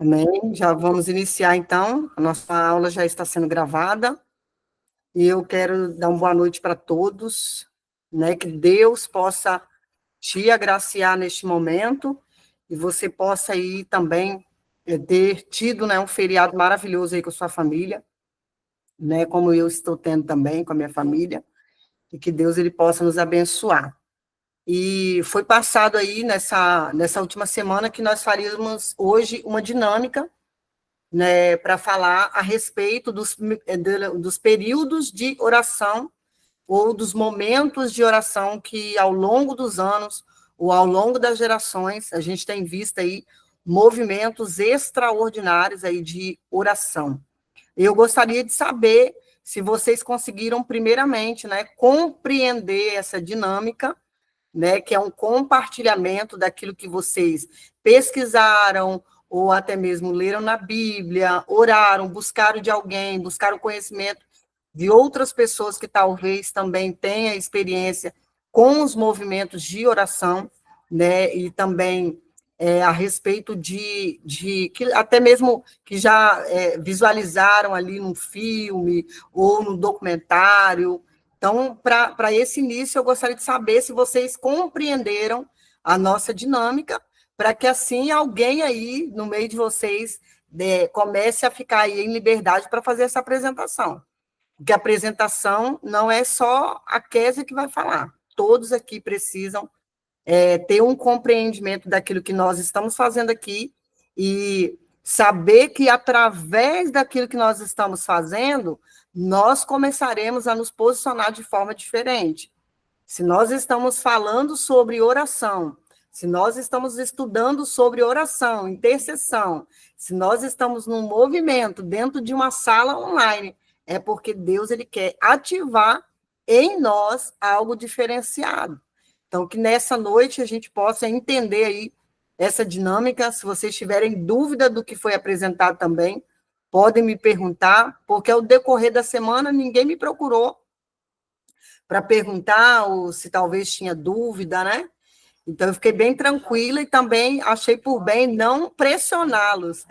Amém. Já vamos iniciar, então. A nossa aula já está sendo gravada. E eu quero dar uma boa noite para todos, né? Que Deus possa te agraciar neste momento e você possa aí também ter tido, né, um feriado maravilhoso aí com a sua família, né? Como eu estou tendo também com a minha família. E que Deus ele possa nos abençoar. E foi passado aí nessa última semana que nós faríamos hoje uma dinâmica, né, para falar a respeito dos períodos de oração ou dos momentos de oração que, ao longo dos anos ou ao longo das gerações, a gente tem visto aí movimentos extraordinários aí de oração. Eu gostaria de saber se vocês conseguiram, primeiramente, né, compreender essa dinâmica, né, que é um compartilhamento daquilo que vocês pesquisaram, ou até mesmo leram na Bíblia, oraram, buscaram de alguém, buscaram conhecimento de outras pessoas que talvez também tenham experiência com os movimentos de oração, né, e também a respeito de que até mesmo que já visualizaram ali num filme ou no documentário. Então, para esse início, eu gostaria de saber se vocês compreenderam a nossa dinâmica, para que assim alguém aí no meio de vocês comece a ficar aí em liberdade para fazer essa apresentação. Porque a apresentação não é só a Kézia que vai falar. Todos aqui precisam ter um compreendimento daquilo que nós estamos fazendo aqui e saber que, através daquilo que nós estamos fazendo, nós começaremos a nos posicionar de forma diferente. Se nós estamos falando sobre oração, se nós estamos estudando sobre oração, intercessão, se nós estamos num movimento dentro de uma sala online, é porque Deus ele quer ativar em nós algo diferenciado. Então, que nessa noite a gente possa entender aí essa dinâmica. Se vocês tiverem dúvida do que foi apresentado também, podem me perguntar, porque ao decorrer da semana ninguém me procurou para perguntar ou se talvez tinha dúvida, né? Então, eu fiquei bem tranquila e também achei por bem não pressioná-los.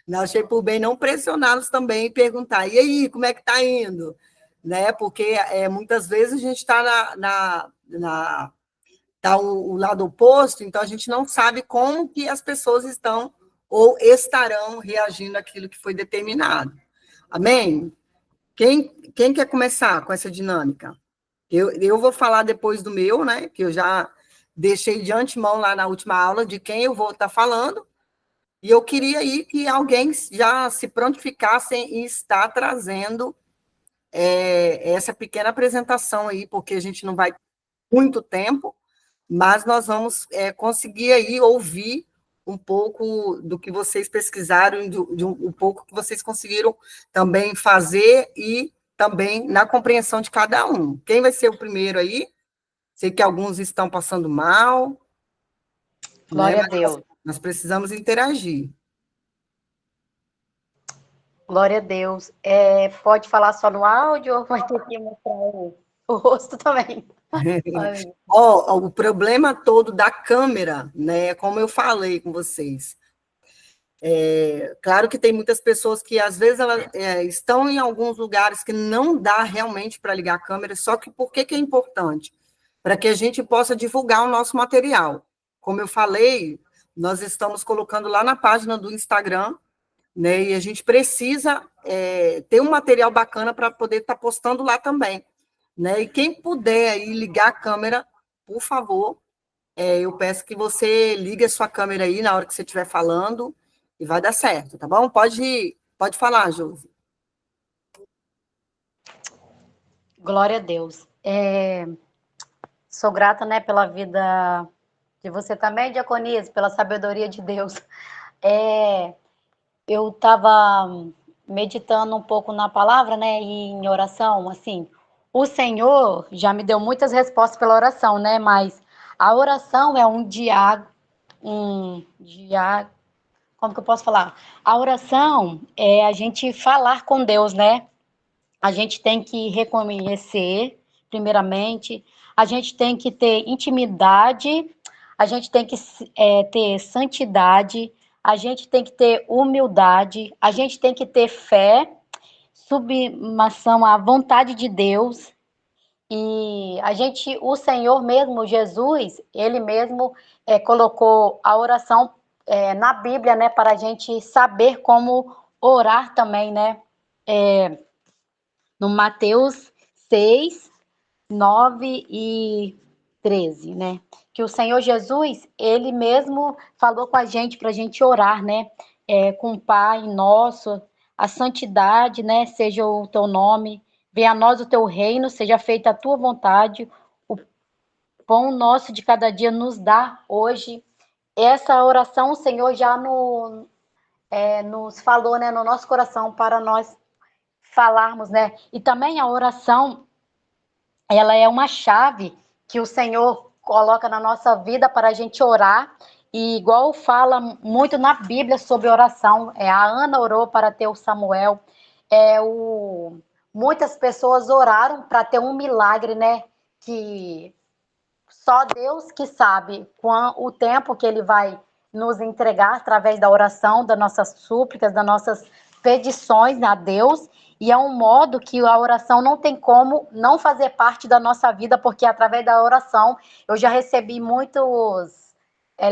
Não achei por bem não pressioná-los também e perguntar, e aí, como é que está indo? Né? Porque muitas vezes a gente está tá o lado oposto, então a gente não sabe como que as pessoas estão ou estarão reagindo àquilo que foi determinado. Amém? Quem quer começar com essa dinâmica? Eu vou falar depois do meu, né? Que eu já deixei de antemão lá na última aula de quem eu vou estar falando, e eu queria aí que alguém já se prontificasse em estar trazendo essa pequena apresentação aí, porque a gente não vai ter muito tempo, mas nós vamos conseguir aí ouvir um pouco do que vocês pesquisaram, um pouco que vocês conseguiram também fazer e também na compreensão de cada um. Quem vai ser o primeiro aí? Sei que alguns estão passando mal, né? Glória a Mas Deus. nós precisamos interagir. Glória a Deus. Pode falar só no áudio ou vai ter que mostrar o rosto também? O problema todo da câmera, né? Como eu falei com vocês. Claro que tem muitas pessoas que, às vezes, elas estão em alguns lugares que não dá realmente para ligar a câmera, só que por que é importante? Para que a gente possa divulgar o nosso material. Como eu falei, nós estamos colocando lá na página do Instagram, né? E a gente precisa ter um material bacana para poder estar postando lá também, né? E quem puder aí ligar a câmera, por favor, eu peço que você ligue a sua câmera aí na hora que você estiver falando e vai dar certo, tá bom? Pode falar, Josi. Glória a Deus. Sou grata, né, pela vida de você também, Diaconisa, pela sabedoria de Deus. Eu estava meditando um pouco na palavra, né, e em oração, assim, o Senhor já me deu muitas respostas pela oração, né, mas a oração é como que eu posso falar? A oração é a gente falar com Deus, né? A gente tem que reconhecer, primeiramente, a gente tem que ter intimidade, a gente tem que ter santidade, a gente tem que ter humildade, a gente tem que ter fé, submissão à vontade de Deus. E o Senhor mesmo, Jesus, ele mesmo colocou a oração na Bíblia, né, para a gente saber como orar também, né? No Mateus 6, 9 e 13, né? Que o Senhor Jesus, ele mesmo falou com a gente para a gente orar, né? Com o Pai nosso, a santidade, né? Seja o teu nome, venha a nós o teu reino, seja feita a tua vontade, o pão nosso de cada dia nos dá hoje. Essa oração o Senhor já nos falou, né? No nosso coração para nós falarmos, né? E também a oração, ela é uma chave que o Senhor coloca na nossa vida para a gente orar. E igual fala muito na Bíblia sobre oração, a Ana orou para ter o Samuel, muitas pessoas oraram para ter um milagre, né? Que só Deus que sabe o tempo que Ele vai nos entregar através da oração, das nossas súplicas, das nossas petições a Deus. E é um modo que a oração não tem como não fazer parte da nossa vida, porque através da oração eu já recebi muitos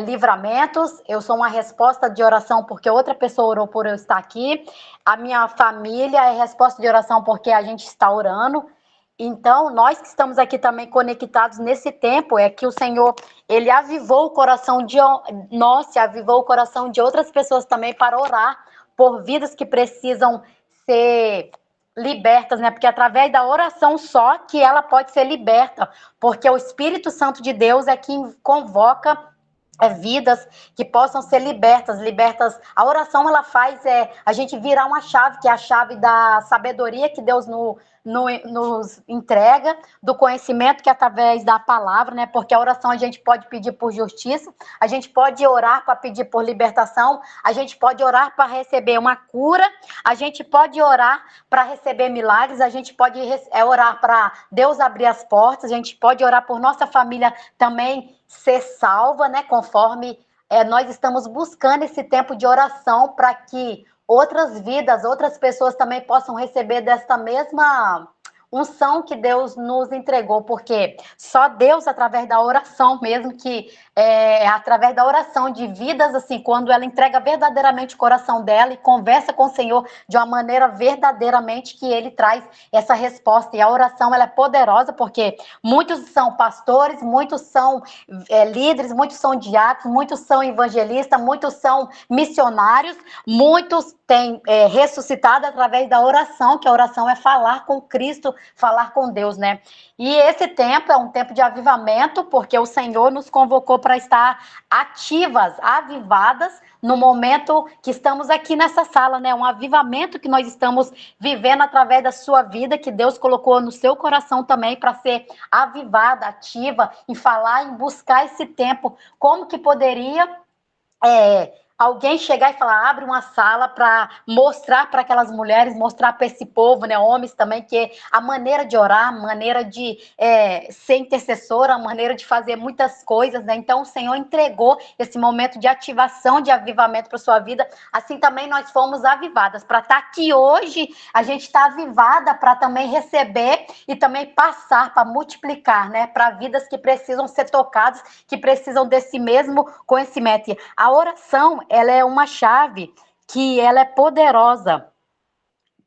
livramentos. Eu sou uma resposta de oração porque outra pessoa orou por eu estar aqui. A minha família é resposta de oração porque a gente está orando. Então, nós que estamos aqui também conectados nesse tempo, é que o Senhor, ele avivou o coração de nós, avivou o coração de outras pessoas também para orar por vidas que precisam ser libertas, né? Porque através da oração só que ela pode ser liberta, porque o Espírito Santo de Deus é quem convoca vidas que possam ser libertas. A oração, ela faz a gente virar uma chave, que é a chave da sabedoria que Deus nos entrega, do conhecimento que é através da palavra, né? Porque a oração a gente pode pedir por justiça, a gente pode orar para pedir por libertação, a gente pode orar para receber uma cura, a gente pode orar para receber milagres, a gente pode orar para Deus abrir as portas, a gente pode orar por nossa família também ser salva, né? Conforme nós estamos buscando esse tempo de oração para que outras vidas, outras pessoas também possam receber desta mesma unção que Deus nos entregou, porque só Deus, através da oração mesmo, que através da oração de vidas, assim, quando ela entrega verdadeiramente o coração dela e conversa com o Senhor de uma maneira verdadeiramente, que Ele traz essa resposta. E a oração, ela é poderosa, porque muitos são pastores, muitos são líderes, muitos são diáconos, muitos são evangelistas, muitos são missionários, muitos têm ressuscitado através da oração, que a oração é falar com Cristo, falar com Deus, né? E esse tempo é um tempo de avivamento, porque o Senhor nos convocou para estar ativas, avivadas, no momento que estamos aqui nessa sala, né? Um avivamento que nós estamos vivendo através da sua vida, que Deus colocou no seu coração também para ser avivada, ativa, em falar, em buscar esse tempo. Como que poderia alguém chegar e falar, abre uma sala para mostrar para aquelas mulheres, mostrar para esse povo, né, homens também, que a maneira de orar, a maneira de ser intercessora, a maneira de fazer muitas coisas, né? Então o Senhor entregou esse momento de ativação, de avivamento para sua vida. Assim também nós fomos avivadas para estar aqui hoje. A gente está avivada para também receber e também passar para multiplicar, né, para vidas que precisam ser tocadas, que precisam desse mesmo conhecimento. A oração, ela é uma chave que ela é poderosa,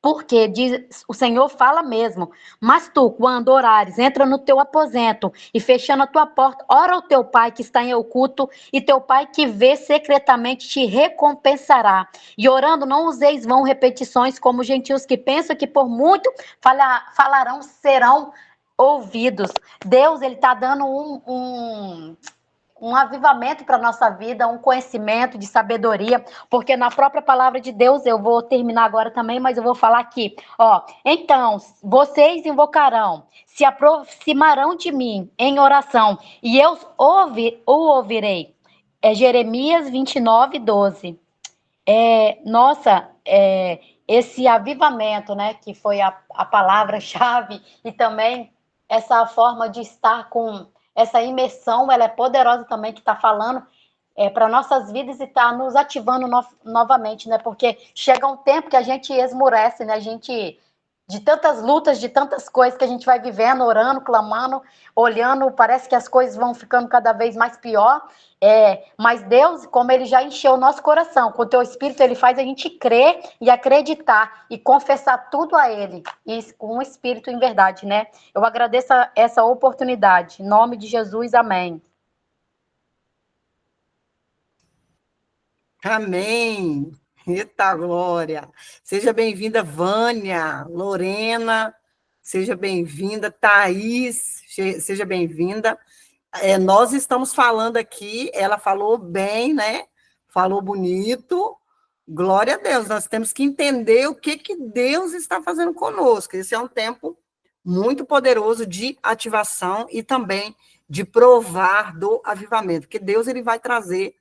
porque diz, o Senhor fala mesmo, mas tu, quando orares, entra no teu aposento e fechando a tua porta, ora ao teu pai que está em oculto, e teu pai que vê secretamente te recompensará. E orando, não useis vão repetições como gentios que pensam que por muito falarão, serão ouvidos. Deus, ele está dando um avivamento para a nossa vida, um conhecimento de sabedoria, porque na própria palavra de Deus, eu vou terminar agora também, mas eu vou falar aqui, então, vocês invocarão, se aproximarão de mim em oração, e eu o ouvirei. Jeremias 29, 12. Esse avivamento, né, que foi a palavra-chave, e também essa forma de estar com essa imersão, ela é poderosa também, que está falando para nossas vidas e está nos ativando novamente, né? Porque chega um tempo que a gente esmorece, né? A gente de tantas lutas, de tantas coisas que a gente vai vivendo, orando, clamando, olhando, parece que as coisas vão ficando cada vez mais pior. Mas Deus, como Ele já encheu o nosso coração, com o Teu Espírito, Ele faz a gente crer e acreditar e confessar tudo a Ele, e com o Espírito em verdade, né? Eu agradeço essa oportunidade. Em nome de Jesus, amém. Amém. Eita glória. Seja bem-vinda, Vânia, Lorena, seja bem-vinda, Thaís, seja bem-vinda. Nós estamos falando aqui, ela falou bem, né? Falou bonito. Glória a Deus, nós temos que entender o que Deus está fazendo conosco. Esse é um tempo muito poderoso de ativação e também de provar do avivamento, porque Deus ele vai trazer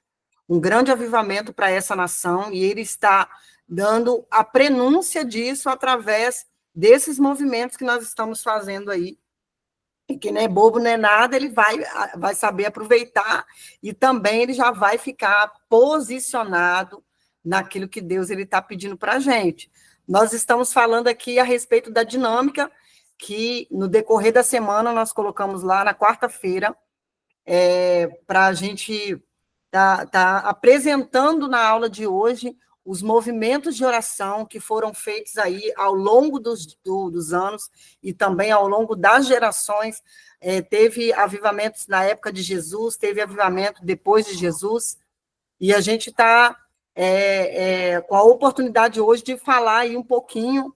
um grande avivamento para essa nação, e ele está dando a prenúncia disso através desses movimentos que nós estamos fazendo aí. E que não é bobo, não é nada, ele vai saber aproveitar, e também ele já vai ficar posicionado naquilo que Deus está pedindo para a gente. Nós estamos falando aqui a respeito da dinâmica, que no decorrer da semana nós colocamos lá na quarta-feira, para a gente tá apresentando na aula de hoje os movimentos de oração que foram feitos aí ao longo dos anos e também ao longo das gerações. Teve avivamentos na época de Jesus, teve avivamento depois de Jesus, e a gente está com a oportunidade hoje de falar aí um pouquinho,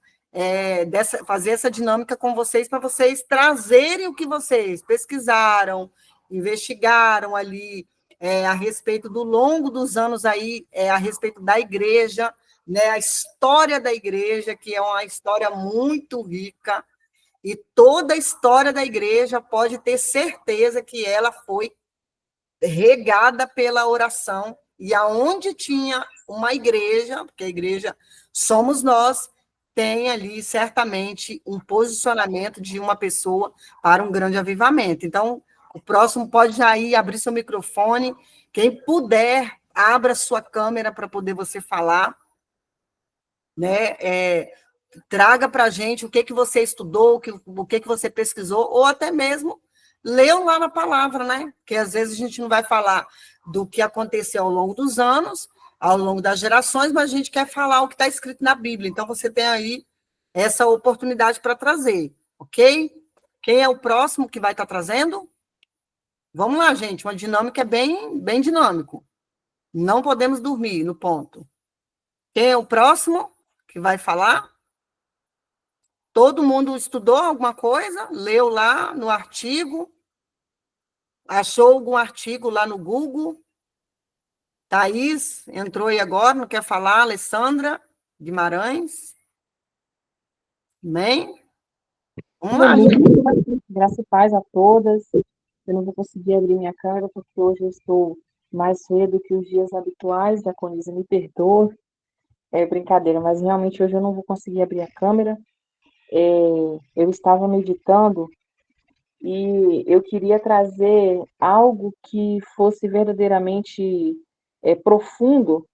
fazer essa dinâmica com vocês, para vocês trazerem o que vocês pesquisaram, investigaram ali, a respeito do longo dos anos aí, a respeito da igreja, né, a história da igreja, que é uma história muito rica, e toda a história da igreja pode ter certeza que ela foi regada pela oração, e aonde tinha uma igreja, porque a igreja somos nós, tem ali certamente um posicionamento de uma pessoa para um grande avivamento. Então, o próximo pode já ir abrir seu microfone. Quem puder, abra sua câmera para poder você falar, né? Traga para a gente o que você estudou, o que você pesquisou, ou até mesmo leu lá na palavra, né? Porque às vezes a gente não vai falar do que aconteceu ao longo dos anos, ao longo das gerações, mas a gente quer falar o que está escrito na Bíblia. Então, você tem aí essa oportunidade para trazer, ok? Quem é o próximo que vai estar trazendo? Vamos lá, gente, uma dinâmica bem dinâmico. Não podemos dormir no ponto. Quem é o próximo que vai falar? Todo mundo estudou alguma coisa? Leu lá no artigo? Achou algum artigo lá no Google? Thaís entrou aí agora, não quer falar? Alessandra Guimarães? Amém? Vamos lá. Graça e paz a todas. Eu não vou conseguir abrir minha câmera porque hoje eu estou mais cedo que os dias habituais. Diaconisa, me perdoa. É brincadeira, mas realmente hoje eu não vou conseguir abrir a câmera. Eu estava meditando e eu queria trazer algo que fosse verdadeiramente profundo.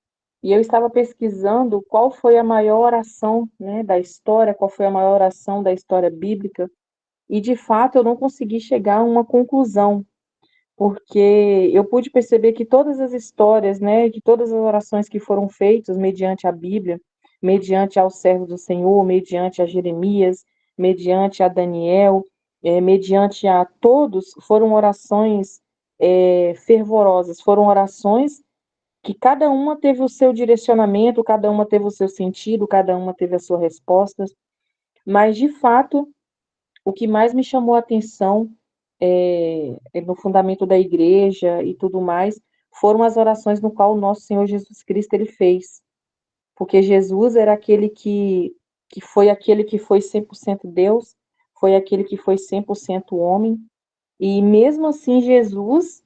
E eu estava pesquisando qual foi a maior oração, né, da história, qual foi a maior oração da história bíblica. E, de fato, eu não consegui chegar a uma conclusão, porque eu pude perceber que todas as histórias, né, de todas as orações que foram feitas mediante a Bíblia, mediante ao servo do Senhor, mediante a Jeremias, mediante a Daniel, mediante a todos, foram orações fervorosas, foram orações que cada uma teve o seu direcionamento, cada uma teve o seu sentido, cada uma teve a sua resposta, mas, de fato, o que mais me chamou a atenção no fundamento da igreja e tudo mais, foram as orações no qual o nosso Senhor Jesus Cristo ele fez. Porque Jesus era aquele que foi aquele que foi 100% Deus, foi aquele que foi 100% homem, e mesmo assim Jesus,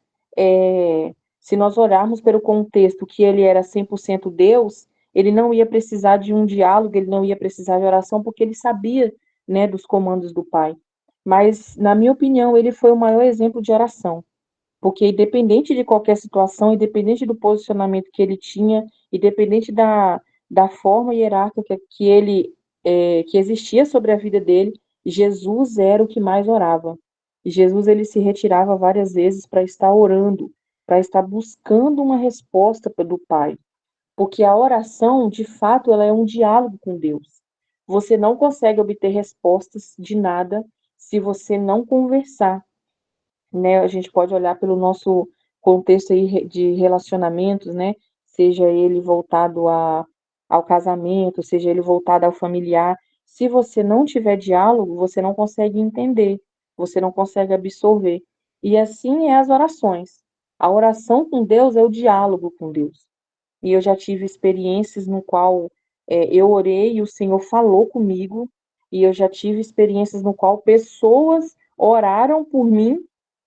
se nós olharmos pelo contexto que ele era 100% Deus, ele não ia precisar de um diálogo, ele não ia precisar de oração, porque ele sabia, né, dos comandos do Pai. Mas, na minha opinião, ele foi o maior exemplo de oração, Porque independente de qualquer situação, independente do posicionamento que ele tinha, independente da forma hierárquica que existia sobre a vida dele, Jesus era o que mais orava. E Jesus ele se retirava várias vezes para estar orando, para estar buscando uma resposta do Pai. Porque a oração, de fato, ela é um diálogo com Deus. Você não consegue obter respostas de nada se você não conversar, né? A gente pode olhar pelo nosso contexto aí de relacionamentos, né? Seja ele voltado ao casamento, seja ele voltado ao familiar. Se você não tiver diálogo, você não consegue entender, você não consegue absorver. E assim é as orações. A oração com Deus é o diálogo com Deus. E eu já tive experiências no qual eu orei e o Senhor falou comigo, e eu já tive experiências no qual pessoas oraram por mim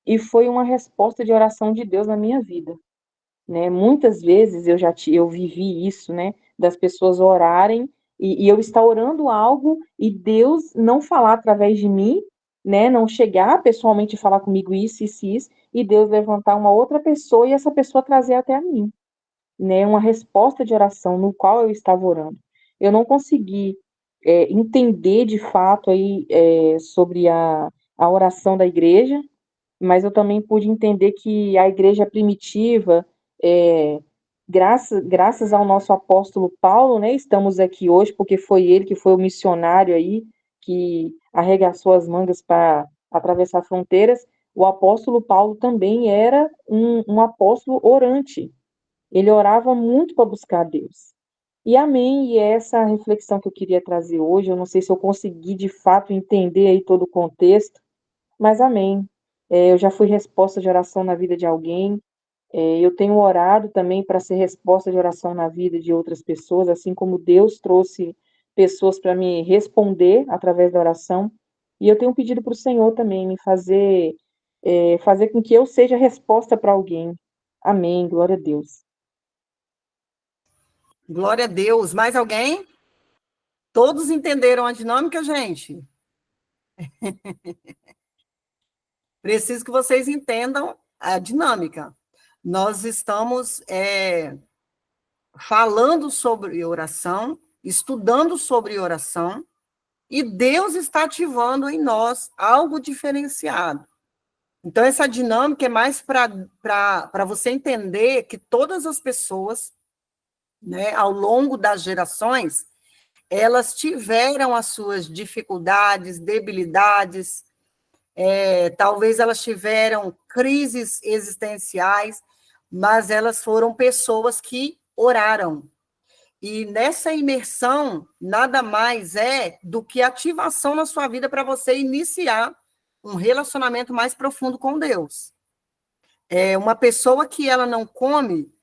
e foi uma resposta de oração de Deus na minha vida, né? Muitas vezes eu vivi isso, né? Das pessoas orarem e eu estar orando algo e Deus não falar através de mim, né? Não chegar pessoalmente e falar comigo isso, e Deus levantar uma outra pessoa e essa pessoa trazer até a mim, né, uma resposta de oração no qual eu estava orando. Eu não consegui entender de fato aí sobre a oração da igreja, mas eu também pude entender que a igreja primitiva, graças ao nosso apóstolo Paulo, né, estamos aqui hoje, porque foi ele que foi o missionário aí, que arregaçou as mangas para atravessar fronteiras. O apóstolo Paulo também era um apóstolo orante, ele orava muito para buscar Deus. E amém, e é essa a reflexão que eu queria trazer hoje. Eu não sei se eu consegui de fato entender aí todo o contexto, mas amém. Eu já fui resposta de oração na vida de alguém. Eu tenho orado também para ser resposta de oração na vida de outras pessoas, assim como Deus trouxe pessoas para me responder através da oração. E eu tenho pedido para o Senhor também me fazer com que eu seja resposta para alguém. Amém, glória a Deus. Glória a Deus. Mais alguém? Todos entenderam a dinâmica, gente? Preciso que vocês entendam a dinâmica. Nós estamos falando sobre oração, estudando sobre oração, e Deus está ativando em nós algo diferenciado. Então, essa dinâmica é mais para você entender que todas as pessoas, né, ao longo das gerações, elas tiveram as suas dificuldades, debilidades, talvez elas tiveram crises existenciais, mas elas foram pessoas que oraram. E nessa imersão, nada mais é do que ativação na sua vida para você iniciar um relacionamento mais profundo com Deus. Uma pessoa que ela não come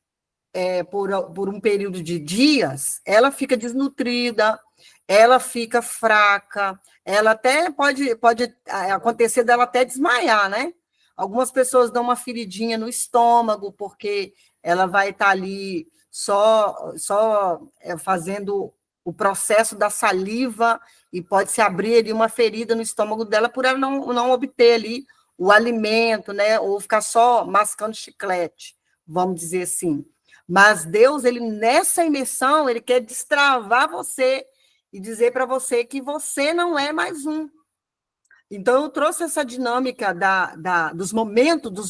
por um período de dias, ela fica desnutrida, ela fica fraca, ela até pode acontecer dela até desmaiar, né? Algumas pessoas dão uma feridinha no estômago, porque ela vai estar ali só fazendo o processo da saliva, e pode se abrir ali uma ferida no estômago dela por ela não obter ali o alimento, né? Ou ficar só mascando chiclete, vamos dizer assim. Mas Deus, ele nessa imersão, ele quer destravar você e dizer para você que você não é mais um. Então, eu trouxe essa dinâmica dos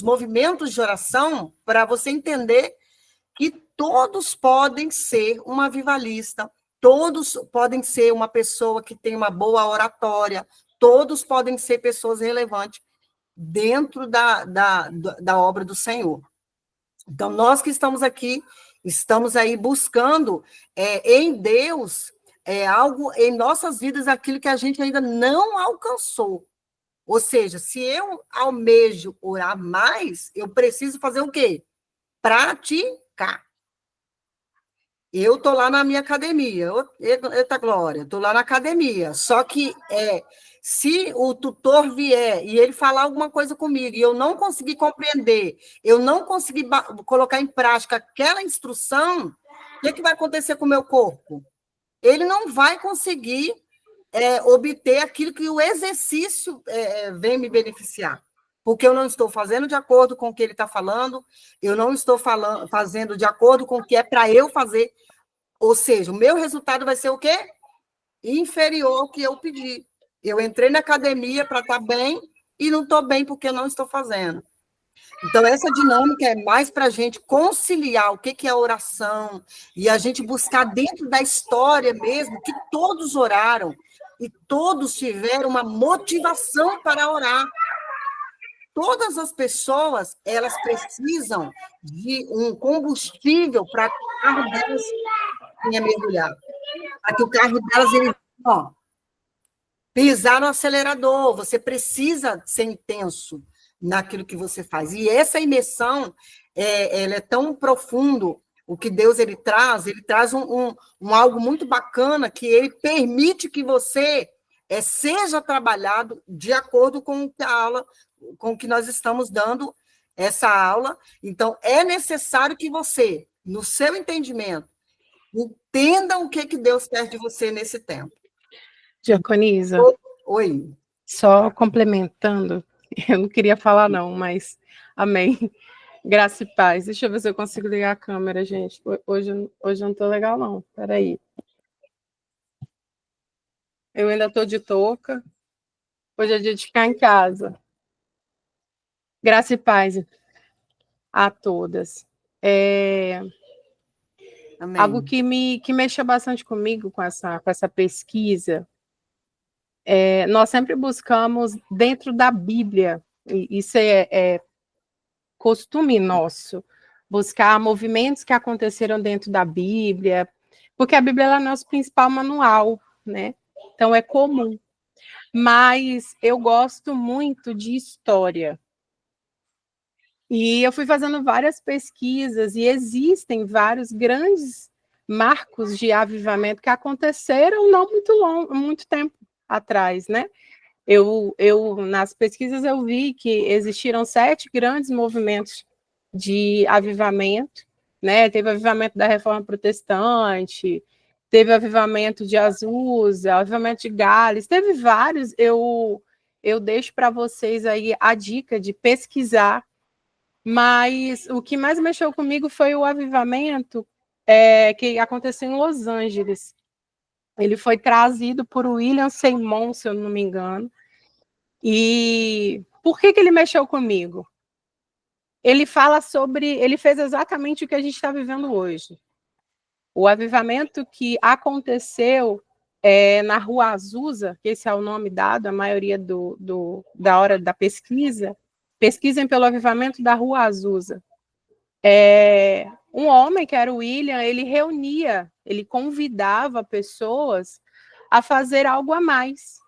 movimentos de oração, para você entender que todos podem ser um avivalista, todos podem ser uma pessoa que tem uma boa oratória, todos podem ser pessoas relevantes dentro da obra do Senhor. Então, nós que estamos aqui, estamos aí buscando em Deus algo em nossas vidas, aquilo que a gente ainda não alcançou. Ou seja, se eu almejo orar mais, eu preciso fazer o quê? Praticar. Eu estou lá na minha academia, eita glória, estou lá na academia, só que se o tutor vier e ele falar alguma coisa comigo e eu não conseguir compreender, eu não conseguir colocar em prática aquela instrução, o que vai acontecer com o meu corpo? Ele não vai conseguir obter aquilo que o exercício vem me beneficiar. porque eu não estou fazendo de acordo com o que ele está falando, eu não estou fazendo de acordo com o que é para eu fazer, ou seja, o meu resultado vai ser o quê? Inferior ao que eu pedi. Eu entrei na academia para estar bem e não estou bem porque eu não estou fazendo. Então, essa dinâmica é mais para a gente conciliar o que é oração e a gente buscar dentro da história mesmo que todos oraram e todos tiveram uma motivação para orar. Todas as pessoas, elas precisam de um combustível para que o carro delas venha mergulhar. Para que o carro delas, ele, pisar no acelerador. Você precisa ser intenso naquilo que você faz. E essa imersão, ela é tão profundo, o que Deus ele traz algo muito bacana, que ele permite que você seja trabalhado de acordo com a aula, com o que nós estamos dando essa aula. Então, é necessário que você, no seu entendimento, entenda o que Deus quer de você nesse tempo. Diaconisa. Oi. Só complementando, eu não queria falar não, mas amém. Graça e paz. Deixa eu ver se eu consigo ligar a câmera, gente. Hoje eu não tô legal, não. Peraí. Eu ainda tô de touca. Hoje é dia de ficar em casa. Graça e paz a todas. Amém. Algo que mexeu bastante comigo com essa pesquisa, nós sempre buscamos dentro da Bíblia, e isso é costume nosso, buscar movimentos que aconteceram dentro da Bíblia, porque a Bíblia é o nosso principal manual, né? Então é comum. Mas eu gosto muito de história. E eu fui fazendo várias pesquisas e existem vários grandes marcos de avivamento que aconteceram não muito tempo atrás, né? Nas pesquisas eu vi que existiram 7 grandes movimentos de avivamento, né? Teve avivamento da Reforma Protestante, teve avivamento de Azusa, avivamento de Gales, teve vários. Eu deixo para vocês aí a dica de pesquisar, mas o que mais mexeu comigo foi o avivamento que aconteceu em Los Angeles. Ele foi trazido por William Seymour, se eu não me engano. E por que ele mexeu comigo? Ele fez exatamente o que a gente está vivendo hoje. O avivamento que aconteceu na Rua Azusa, que esse é o nome dado, a maioria da hora da pesquisa, pesquisem pelo avivamento da Rua Azusa. Um homem, que era o William, ele convidava pessoas a fazer algo a mais.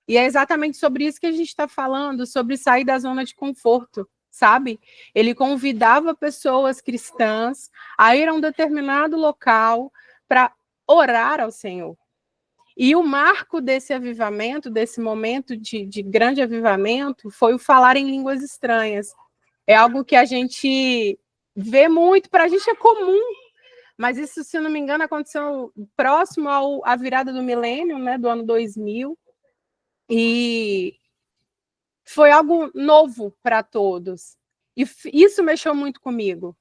E é exatamente sobre isso que a gente está falando, sobre sair da zona de conforto, sabe? Ele convidava pessoas cristãs a ir a um determinado local para orar ao Senhor. E o marco desse avivamento, desse momento de grande avivamento, foi o falar em línguas estranhas. É algo que a gente vê muito, para a gente é comum, mas isso, se não me engano, aconteceu próximo à virada do milênio, né, do ano 2000, e foi algo novo para todos. E isso mexeu muito comigo.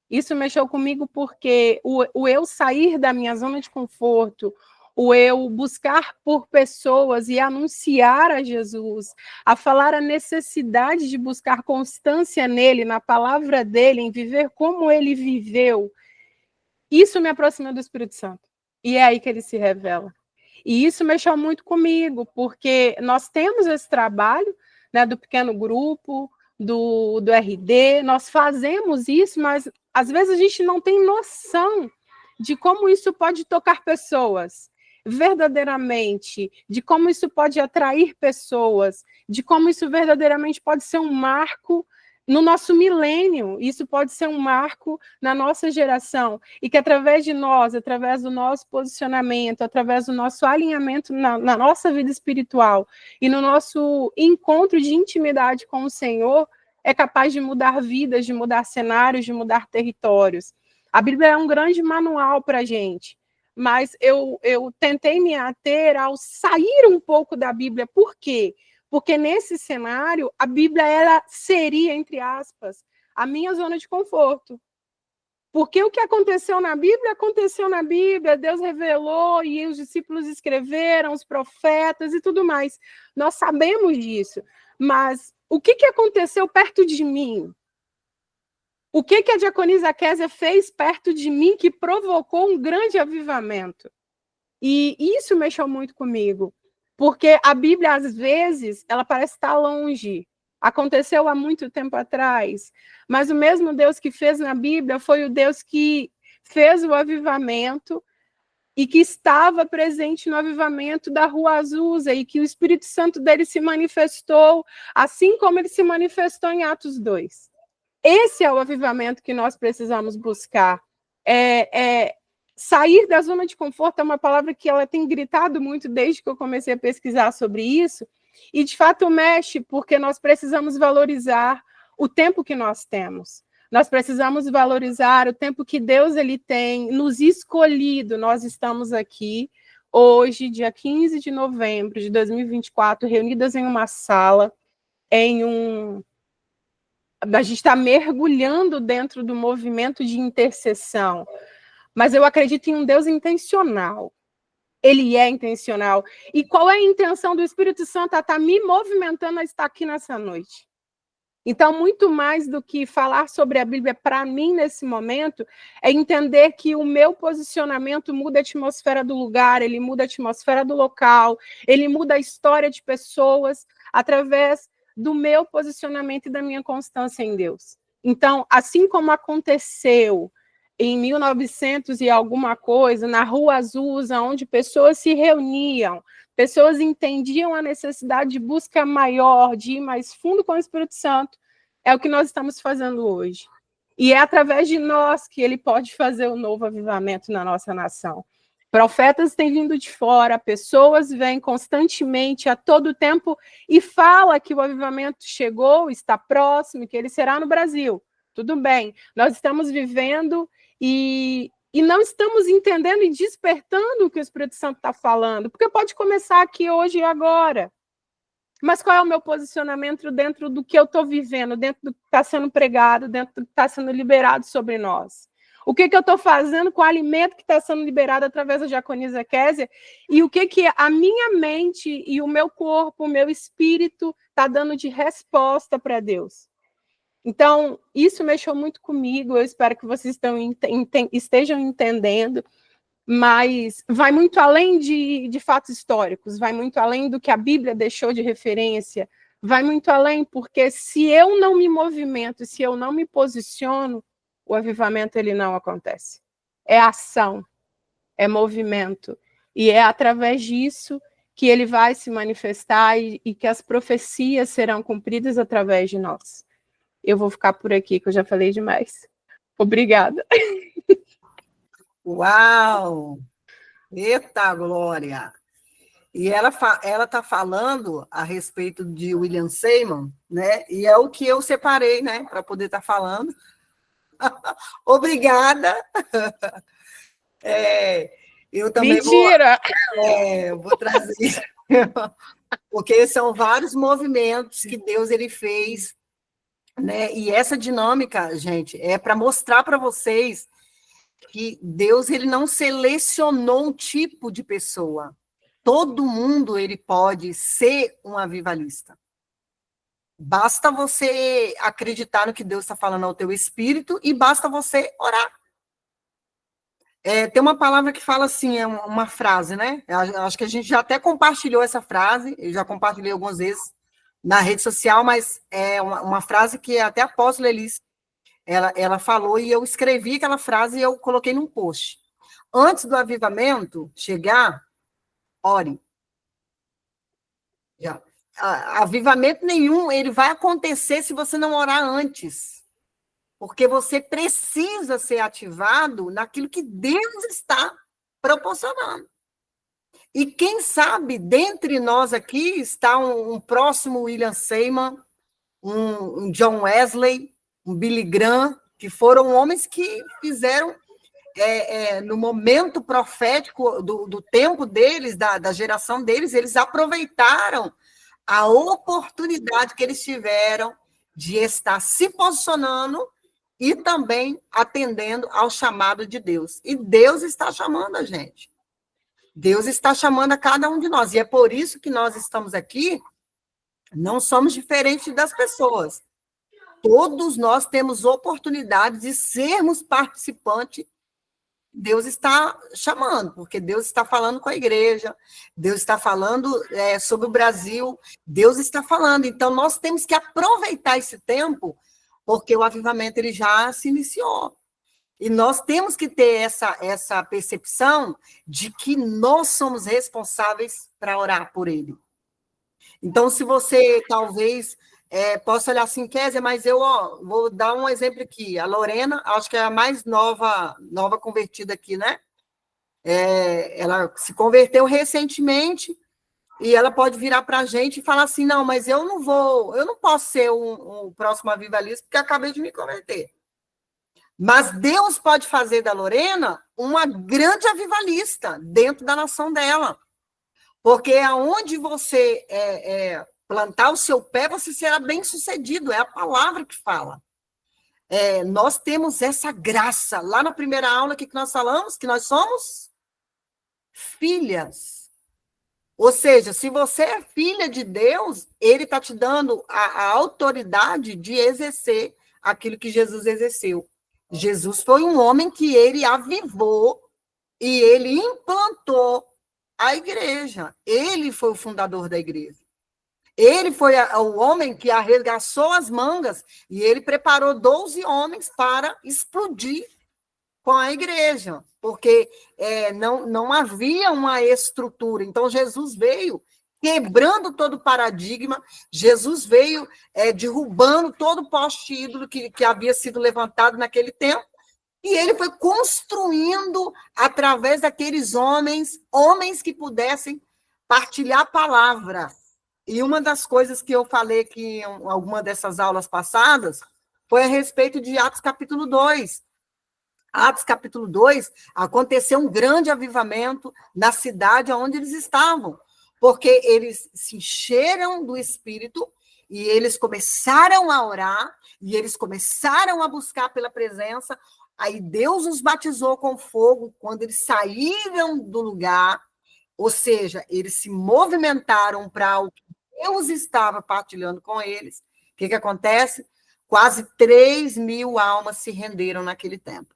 Isso mexeu comigo porque o eu sair da minha zona de conforto, o eu buscar por pessoas e anunciar a Jesus, a falar a necessidade de buscar constância nele, na palavra dele, em viver como ele viveu, isso me aproxima do Espírito Santo. E é aí que ele se revela. E isso mexeu muito comigo, porque nós temos esse trabalho, né, do pequeno grupo, do RD, nós fazemos isso, mas às vezes a gente não tem noção de como isso pode tocar pessoas, verdadeiramente, de como isso pode atrair pessoas, de como isso verdadeiramente pode ser um marco no nosso milênio, isso pode ser um marco na nossa geração, e que através de nós, através do nosso posicionamento, através do nosso alinhamento na nossa vida espiritual e no nosso encontro de intimidade com o Senhor, é capaz de mudar vidas, de mudar cenários, de mudar territórios. A Bíblia é um grande manual para a gente, mas eu tentei me ater ao sair um pouco da Bíblia. Por quê? Porque nesse cenário, a Bíblia ela seria, entre aspas, a minha zona de conforto. Porque o que aconteceu na Bíblia, Deus revelou e os discípulos escreveram, os profetas e tudo mais. Nós sabemos disso. Mas o que aconteceu perto de mim? O que a diaconisa Kézia fez perto de mim que provocou um grande avivamento? E isso mexeu muito comigo. Porque a Bíblia, às vezes, ela parece estar longe. Aconteceu há muito tempo atrás. Mas o mesmo Deus que fez na Bíblia foi o Deus que fez o avivamento e que estava presente no avivamento da Rua Azusa e que o Espírito Santo dele se manifestou, assim como ele se manifestou em Atos 2. Esse é o avivamento que nós precisamos buscar. Sair da zona de conforto é uma palavra que ela tem gritado muito desde que eu comecei a pesquisar sobre isso, e de fato mexe, porque nós precisamos valorizar o tempo que nós temos. Nós precisamos valorizar o tempo que Deus ele tem nos escolhido. Nós estamos aqui hoje, dia 15 de novembro de 2024, reunidas em uma sala, a gente está mergulhando dentro do movimento de intercessão. Mas eu acredito em um Deus intencional. Ele é intencional. E qual é a intenção do Espírito Santo a estar me movimentando a estar aqui nessa noite? Então, muito mais do que falar sobre a Bíblia para mim nesse momento, é entender que o meu posicionamento muda a atmosfera do lugar, ele muda a atmosfera do local, ele muda a história de pessoas através do meu posicionamento e da minha constância em Deus. Então, assim como aconteceu em 1900 e alguma coisa, na Rua Azusa, onde pessoas se reuniam, pessoas entendiam a necessidade de busca maior, de ir mais fundo com o Espírito Santo, é o que nós estamos fazendo hoje. E é através de nós que ele pode fazer o novo avivamento na nossa nação. Profetas têm vindo de fora, pessoas vêm constantemente, a todo tempo, e fala que o avivamento chegou, está próximo, que ele será no Brasil. Tudo bem, nós estamos vivendo e não estamos entendendo e despertando o que o Espírito Santo está falando, porque pode começar aqui hoje e agora. Mas qual é o meu posicionamento dentro do que eu estou vivendo, dentro do que está sendo pregado, dentro do que está sendo liberado sobre nós? O que eu estou fazendo com o alimento que está sendo liberado através da diaconisa Kézia? E o que a minha mente e o meu corpo, o meu espírito está dando de resposta para Deus? Então, isso mexeu muito comigo, eu espero que vocês estejam entendendo, mas vai muito além de fatos históricos, vai muito além do que a Bíblia deixou de referência, vai muito além, porque se eu não me movimento, se eu não me posiciono, o avivamento ele não acontece. É ação, é movimento, e é através disso que ele vai se manifestar e que as profecias serão cumpridas através de nós. Eu vou ficar por aqui, que eu já falei demais. Obrigada. Uau! Eita, Glória! E ela está falando a respeito de William Seymour, né? E é o que eu separei, né? Para poder estar falando. Obrigada! Eu também Mentira! vou trazer, porque são vários movimentos que Deus ele fez, né? E essa dinâmica, gente, é para mostrar para vocês que Deus ele não selecionou um tipo de pessoa. Todo mundo ele pode ser um avivalista. Basta você acreditar no que Deus está falando ao teu espírito e basta você orar. Tem uma palavra que fala assim, é uma frase, né? Eu acho que a gente já até compartilhou essa frase, eu já compartilhei algumas vezes na rede social, mas é uma frase que até a apóstola Elis, ela falou, e eu escrevi aquela frase e eu coloquei num post. Antes do avivamento chegar, ore. Avivamento nenhum, ele vai acontecer se você não orar antes. Porque você precisa ser ativado naquilo que Deus está proporcionando. E quem sabe, dentre nós aqui, está um próximo William Seymour, um John Wesley, um Billy Graham, que foram homens que fizeram, no momento profético do tempo deles, da geração deles, eles aproveitaram a oportunidade que eles tiveram de estar se posicionando e também atendendo ao chamado de Deus. E Deus está chamando a gente. Deus está chamando a cada um de nós. E é por isso que nós estamos aqui. Não somos diferentes das pessoas. Todos nós temos oportunidade de sermos participantes. Deus está chamando, porque Deus está falando com a igreja, Deus está falando sobre o Brasil, Deus está falando. Então, nós temos que aproveitar esse tempo, porque o avivamento ele já se iniciou. E nós temos que ter essa percepção de que nós somos responsáveis para orar por ele. Então, se você talvez possa olhar assim, Kézia, mas eu vou dar um exemplo aqui. A Lorena, acho que é a mais nova convertida aqui, né? Ela se converteu recentemente e ela pode virar para a gente e falar assim, não, mas eu não posso ser um próximo avivalista porque acabei de me converter. Mas Deus pode fazer da Lorena uma grande avivalista dentro da nação dela. Porque aonde você plantar o seu pé, você será bem-sucedido. É a palavra que fala. Nós temos essa graça. Lá na primeira aula, o que nós falamos? Que nós somos filhas. Ou seja, se você é filha de Deus, ele está te dando a autoridade de exercer aquilo que Jesus exerceu. Jesus foi um homem que ele avivou e ele implantou a igreja. Ele foi o fundador da igreja. Ele foi o homem que arregaçou as mangas e ele preparou 12 homens para explodir com a igreja, porque não havia uma estrutura. Então, Jesus veio quebrando todo o paradigma, Jesus veio derrubando todo o poste ídolo que havia sido levantado naquele tempo, e ele foi construindo, através daqueles homens que pudessem partilhar a palavra. E uma das coisas que eu falei aqui em alguma dessas aulas passadas foi a respeito de Atos capítulo 2. Atos capítulo 2, aconteceu um grande avivamento na cidade onde eles estavam, porque eles se encheram do Espírito e eles começaram a orar, e eles começaram a buscar pela presença. Aí Deus os batizou com fogo quando eles saíram do lugar, ou seja, eles se movimentaram para o que Deus estava partilhando com eles. O que acontece? Quase 3.000 almas se renderam naquele tempo.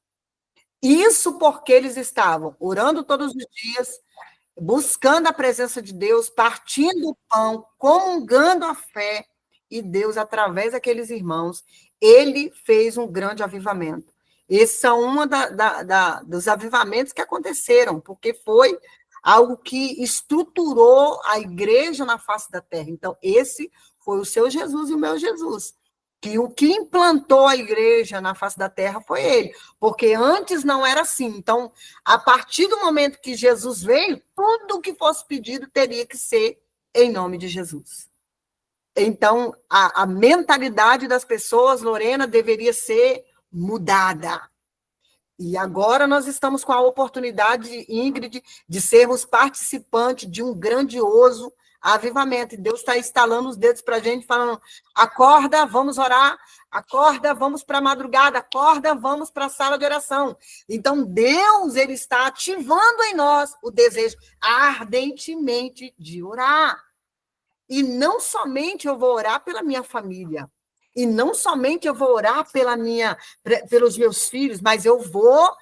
Isso porque eles estavam orando todos os dias, buscando a presença de Deus, partindo o pão, comungando a fé, e Deus, através daqueles irmãos, ele fez um grande avivamento. Esses são um dos avivamentos que aconteceram, porque foi algo que estruturou a igreja na face da terra. Então, esse foi o seu Jesus e o meu Jesus. Que o que implantou a igreja na face da terra foi ele, porque antes não era assim. Então, a partir do momento que Jesus veio, tudo que fosse pedido teria que ser em nome de Jesus. Então, a mentalidade das pessoas, Lorena, deveria ser mudada. E agora nós estamos com a oportunidade, Ingrid, de sermos participantes de um grandioso avivamento. E Deus está estalando os dedos para a gente, falando, acorda, vamos orar, acorda, vamos para a madrugada, acorda, vamos para a sala de oração. Então, Deus, ele está ativando em nós o desejo ardentemente de orar. E não somente eu vou orar pela minha família, e não somente eu vou orar pelos meus filhos, mas eu vou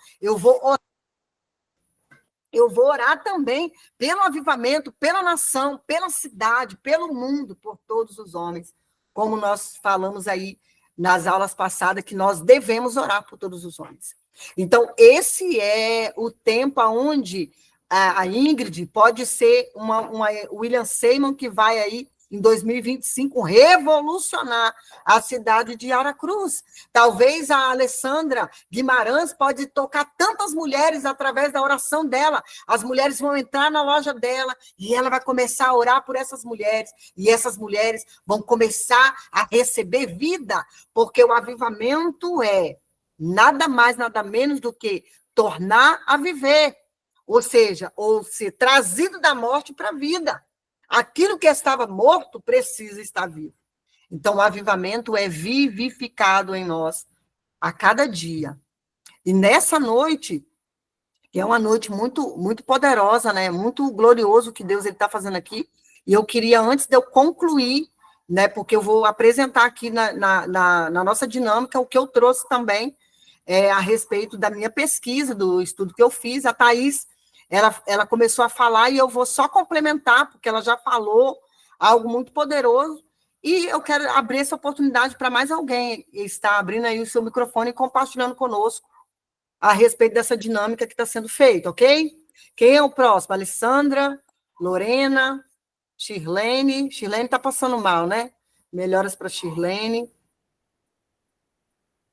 orar também pelo avivamento, pela nação, pela cidade, pelo mundo, por todos os homens, como nós falamos aí nas aulas passadas, que nós devemos orar por todos os homens. Então, esse é o tempo onde a Ingrid pode ser uma William Seymour que vai aí, em 2025, revolucionar a cidade de Aracruz. Talvez a Alessandra Guimarães pode tocar tantas mulheres através da oração dela. As mulheres vão entrar na loja dela e ela vai começar a orar por essas mulheres. E essas mulheres vão começar a receber vida, porque o avivamento é nada mais, nada menos do que tornar a viver. Ou seja, ou ser trazido da morte para a vida. Aquilo que estava morto precisa estar vivo. Então, o avivamento é vivificado em nós a cada dia. E nessa noite, que é uma noite muito, muito poderosa, né? Muito glorioso que Deus está fazendo aqui. E eu queria, antes de eu concluir, né? Porque eu vou apresentar aqui na nossa dinâmica o que eu trouxe também a respeito da minha pesquisa, do estudo que eu fiz. A Thaís, ela começou a falar e eu vou só complementar, porque ela já falou algo muito poderoso. E eu quero abrir essa oportunidade para mais alguém estar abrindo aí o seu microfone e compartilhando conosco a respeito dessa dinâmica que está sendo feita, ok? Quem é o próximo? Alessandra, Lorena, Shirlene. Shirlene está passando mal, né? Melhoras para Shirlene.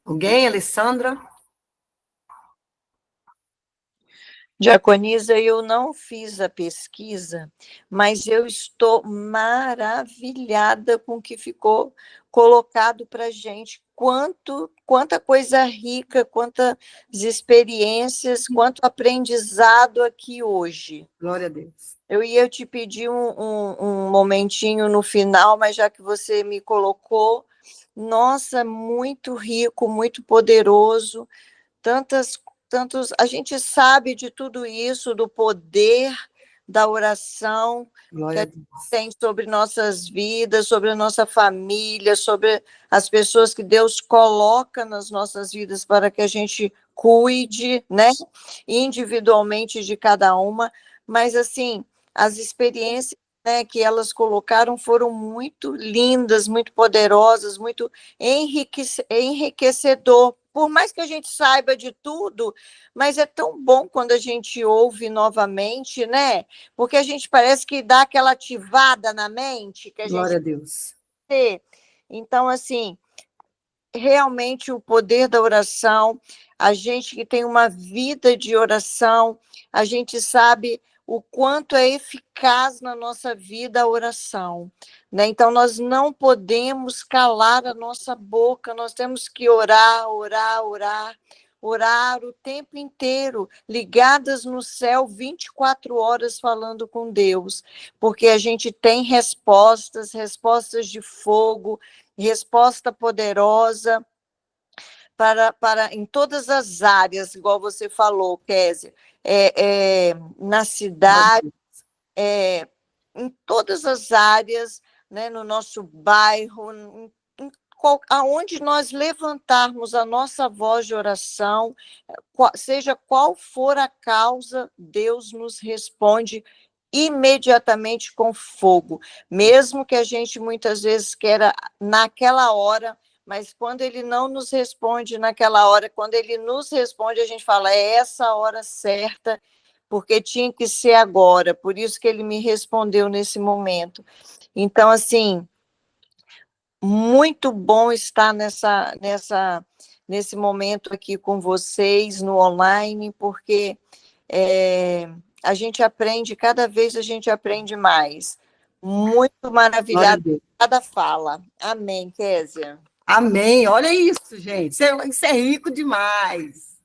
Alguém? Alessandra? Diaconisa, eu não fiz a pesquisa, mas eu estou maravilhada com o que ficou colocado para a gente. Quanta coisa rica, quantas experiências, quanto aprendizado aqui hoje. Glória a Deus. Eu ia te pedir um momentinho no final, mas já que você me colocou, nossa, muito rico, muito poderoso, tantos, a gente sabe de tudo isso, do poder da oração Glória que a gente tem sobre nossas vidas, sobre a nossa família, sobre as pessoas que Deus coloca nas nossas vidas para que a gente cuide, né, individualmente de cada uma, mas assim, as experiências, né, que elas colocaram foram muito lindas, muito poderosas, muito enriquecedor. Por mais que a gente saiba de tudo, mas é tão bom quando a gente ouve novamente, né? Porque a gente parece que dá aquela ativada na mente que a gente Glória a Deus. tem. Então, assim, realmente o poder da oração, a gente que tem uma vida de oração, a gente sabe o quanto é eficaz na nossa vida a oração, né? Então, nós não podemos calar a nossa boca, nós temos que orar, orar, orar, orar o tempo inteiro, ligadas no céu 24 horas falando com Deus, porque a gente tem respostas, respostas de fogo, resposta poderosa para em todas as áreas, igual você falou, Kézia, na cidade, em todas as áreas, né, no nosso bairro, aonde nós levantarmos a nossa voz de oração, seja qual for a causa, Deus nos responde imediatamente com fogo, mesmo que a gente muitas vezes queira naquela hora, mas quando ele não nos responde naquela hora, quando ele nos responde, a gente fala, é essa hora certa, porque tinha que ser agora, por isso que ele me respondeu nesse momento. Então, assim, muito bom estar nesse momento aqui com vocês, no online, porque a gente aprende, cada vez a gente aprende mais. Muito maravilhada com cada fala. Amém, Kézia. Amém. Olha isso, gente. Isso é rico demais.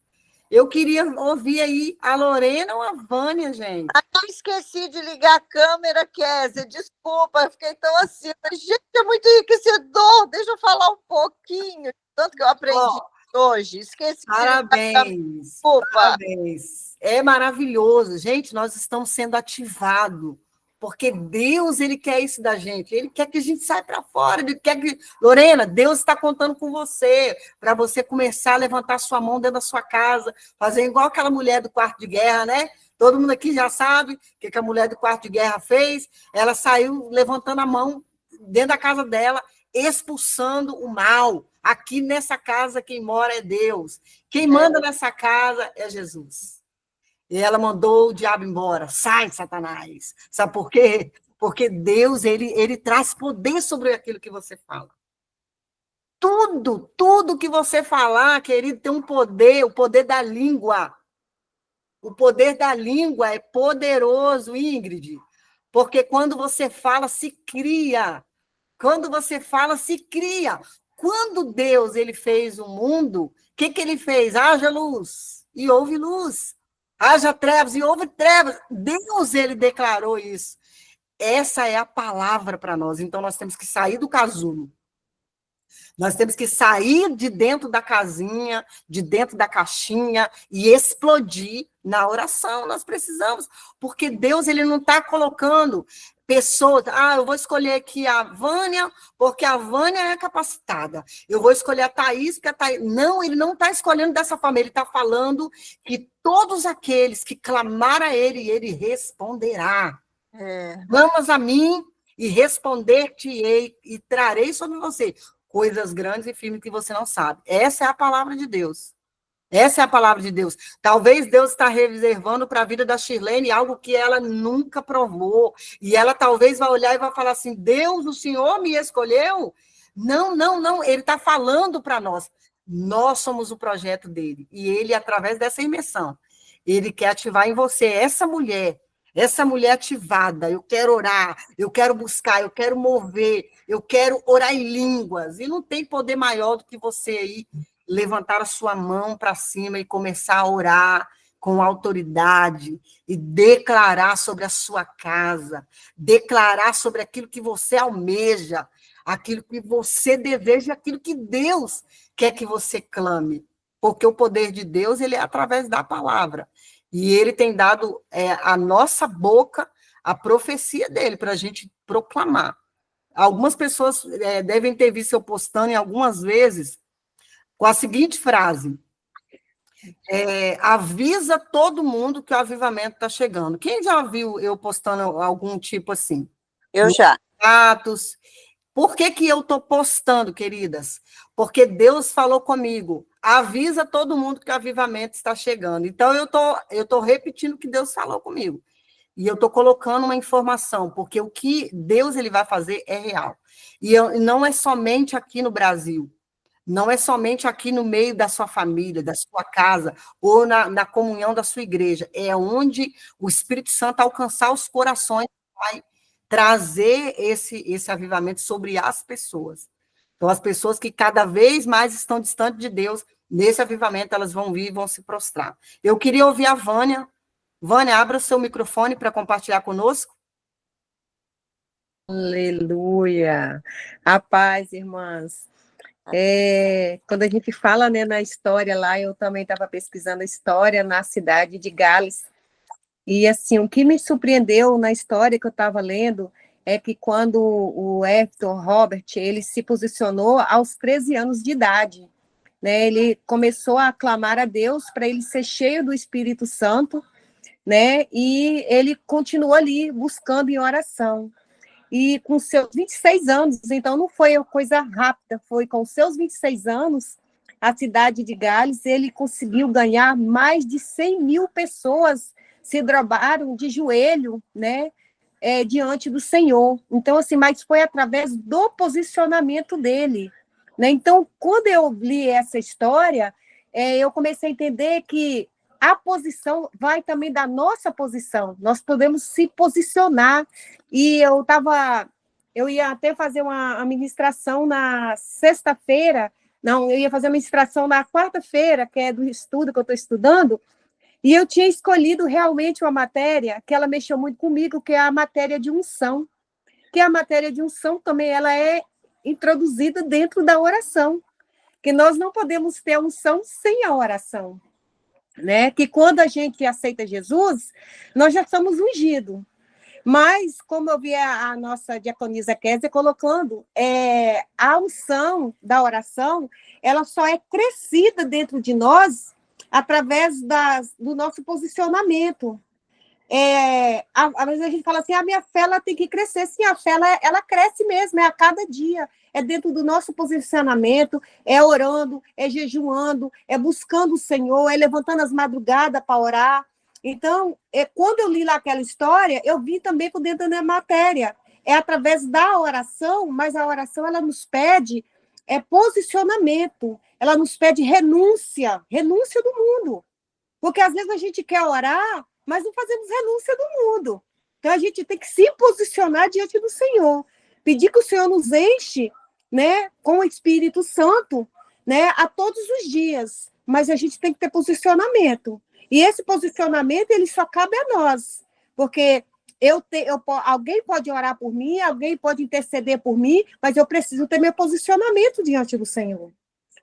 Eu queria ouvir aí a Lorena ou a Vânia, gente. Eu esqueci de ligar a câmera, Kézia. Desculpa, eu fiquei tão assim. Gente, é muito enriquecedor. Deixa eu falar um pouquinho. Tanto que eu aprendi hoje. Esqueci. Parabéns. Desculpa. Parabéns. É maravilhoso. Gente, nós estamos sendo ativados. Porque Deus, ele quer isso da gente. Ele quer que a gente saia para fora. Ele quer que... Lorena, Deus está contando com você, para você começar a levantar sua mão dentro da sua casa, fazer igual aquela mulher do quarto de guerra, né? Todo mundo aqui já sabe o que a mulher do quarto de guerra fez. Ela saiu levantando a mão dentro da casa dela, expulsando o mal. Aqui nessa casa, quem mora é Deus. Quem manda nessa casa é Jesus. E ela mandou o diabo embora. Sai, Satanás. Sabe por quê? Porque Deus, ele traz poder sobre aquilo que você fala. Tudo que você falar, querido, tem um poder, o poder da língua. O poder da língua é poderoso, Ingrid. Porque quando você fala, se cria. Quando você fala, se cria. Quando Deus, ele fez o mundo, o que ele fez? Haja luz e houve luz. Haja trevas e houve trevas. Deus, ele declarou isso. essa é a palavra para nós. Então, nós temos que sair do casulo. Nós temos que sair de dentro da casinha, de dentro da caixinha e explodir na oração. Nós precisamos, porque Deus, ele não está colocando pessoas, eu vou escolher aqui a Vânia, porque a Vânia é capacitada. Eu vou escolher a Thaís, porque a Thaís... Não, ele não está escolhendo dessa forma, ele está falando que todos aqueles que clamaram a ele, ele responderá. Clamas a mim e responder-te-ei e trarei sobre você coisas grandes e firmes que você não sabe. Essa é a palavra de Deus. Essa é a palavra de Deus. Talvez Deus está reservando para a vida da Shirlene algo que ela nunca provou. E ela talvez vai olhar e vai falar assim, Deus, o Senhor me escolheu? Não, não, não. Ele está falando para nós. Nós somos o projeto dele. E ele, através dessa imersão, ele quer ativar em você essa mulher ativada. Eu quero orar, eu quero buscar, eu quero mover, eu quero orar em línguas. E não tem poder maior do que você aí levantar a sua mão para cima e começar a orar com autoridade e declarar sobre a sua casa, declarar sobre aquilo que você almeja, aquilo que você deseja, aquilo que Deus quer que você clame. Porque o poder de Deus, ele é através da palavra. E ele tem dado à nossa boca a profecia dele para a gente proclamar. Algumas pessoas devem ter visto eu postando em algumas vezes com a seguinte frase: avisa todo mundo que o avivamento está chegando. Quem já viu eu postando algum tipo assim? Eu já. Atos. Por que eu estou postando, queridas? Porque Deus falou comigo. Avisa todo mundo que o avivamento está chegando. Então, eu tô repetindo o que Deus falou comigo. E eu estou colocando uma informação, porque o que Deus ele vai fazer é real. E não é somente aqui no Brasil. Não é somente aqui no meio da sua família, da sua casa, ou na comunhão da sua igreja. É onde o Espírito Santo alcançar os corações, vai trazer esse avivamento sobre as pessoas. Então, as pessoas que cada vez mais estão distantes de Deus, nesse avivamento, elas vão vir e vão se prostrar. Eu queria ouvir a Vânia. Vânia, abra o seu microfone para compartilhar conosco. Aleluia! A paz, irmãs. Quando a gente fala, né, na história lá, eu também estava pesquisando a história na cidade de Gales. E, assim, o que me surpreendeu na história que eu estava lendo é que quando o Everton Robert, ele se posicionou aos 13 anos de idade, né, ele começou a clamar a Deus para ele ser cheio do Espírito Santo, né, e ele continuou ali buscando em oração. E com seus 26 anos, então não foi uma coisa rápida, foi com seus 26 anos, a cidade de Gales, ele conseguiu ganhar mais de 100 mil pessoas se dobraram de joelho, né, diante do Senhor. Então, assim, mas foi através do posicionamento dele, né? Então, quando eu li essa história, eu comecei a entender que a posição vai também da nossa posição. Nós podemos se posicionar. E eu ia até fazer uma ministração na sexta-feira, não, eu ia fazer uma ministração na quarta-feira, que é do estudo que eu estou estudando, e eu tinha escolhido realmente uma matéria que ela mexeu muito comigo, que é a matéria de unção. Que a matéria de unção também ela é introduzida dentro da oração. Que nós não podemos ter a unção sem a oração. Né? Que quando a gente aceita Jesus, nós já somos ungidos. Mas, como eu vi a nossa diaconisa Kézia colocando, a unção da oração, ela só é crescida dentro de nós através do nosso posicionamento. Às vezes a gente fala assim, a minha fé ela tem que crescer. Sim, a fé ela cresce mesmo, a cada dia. É dentro do nosso posicionamento, é orando, é jejuando, é buscando o Senhor, é levantando as madrugadas para orar. Então, quando eu li lá aquela história, eu vi também por dentro da matéria. É através da oração, mas a oração ela nos pede posicionamento, ela nos pede renúncia do mundo. Porque às vezes a gente quer orar, mas não fazemos renúncia do mundo. Então a gente tem que se posicionar diante do Senhor, pedir que o Senhor nos enche, né, com o Espírito Santo, né, a todos os dias. Mas a gente tem que ter posicionamento. E esse posicionamento, ele só cabe a nós. Porque Alguém pode orar por mim, alguém pode interceder por mim, mas eu preciso ter meu posicionamento diante do Senhor.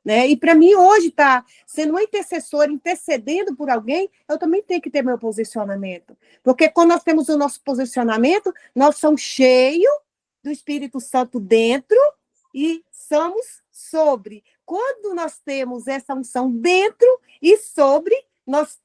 Né? E para mim, hoje, tá sendo uma intercessora, intercedendo por alguém, eu também tenho que ter meu posicionamento. Porque quando nós temos o nosso posicionamento, nós somos cheios do Espírito Santo dentro e somos sobre. Quando nós temos essa unção dentro e sobre, nós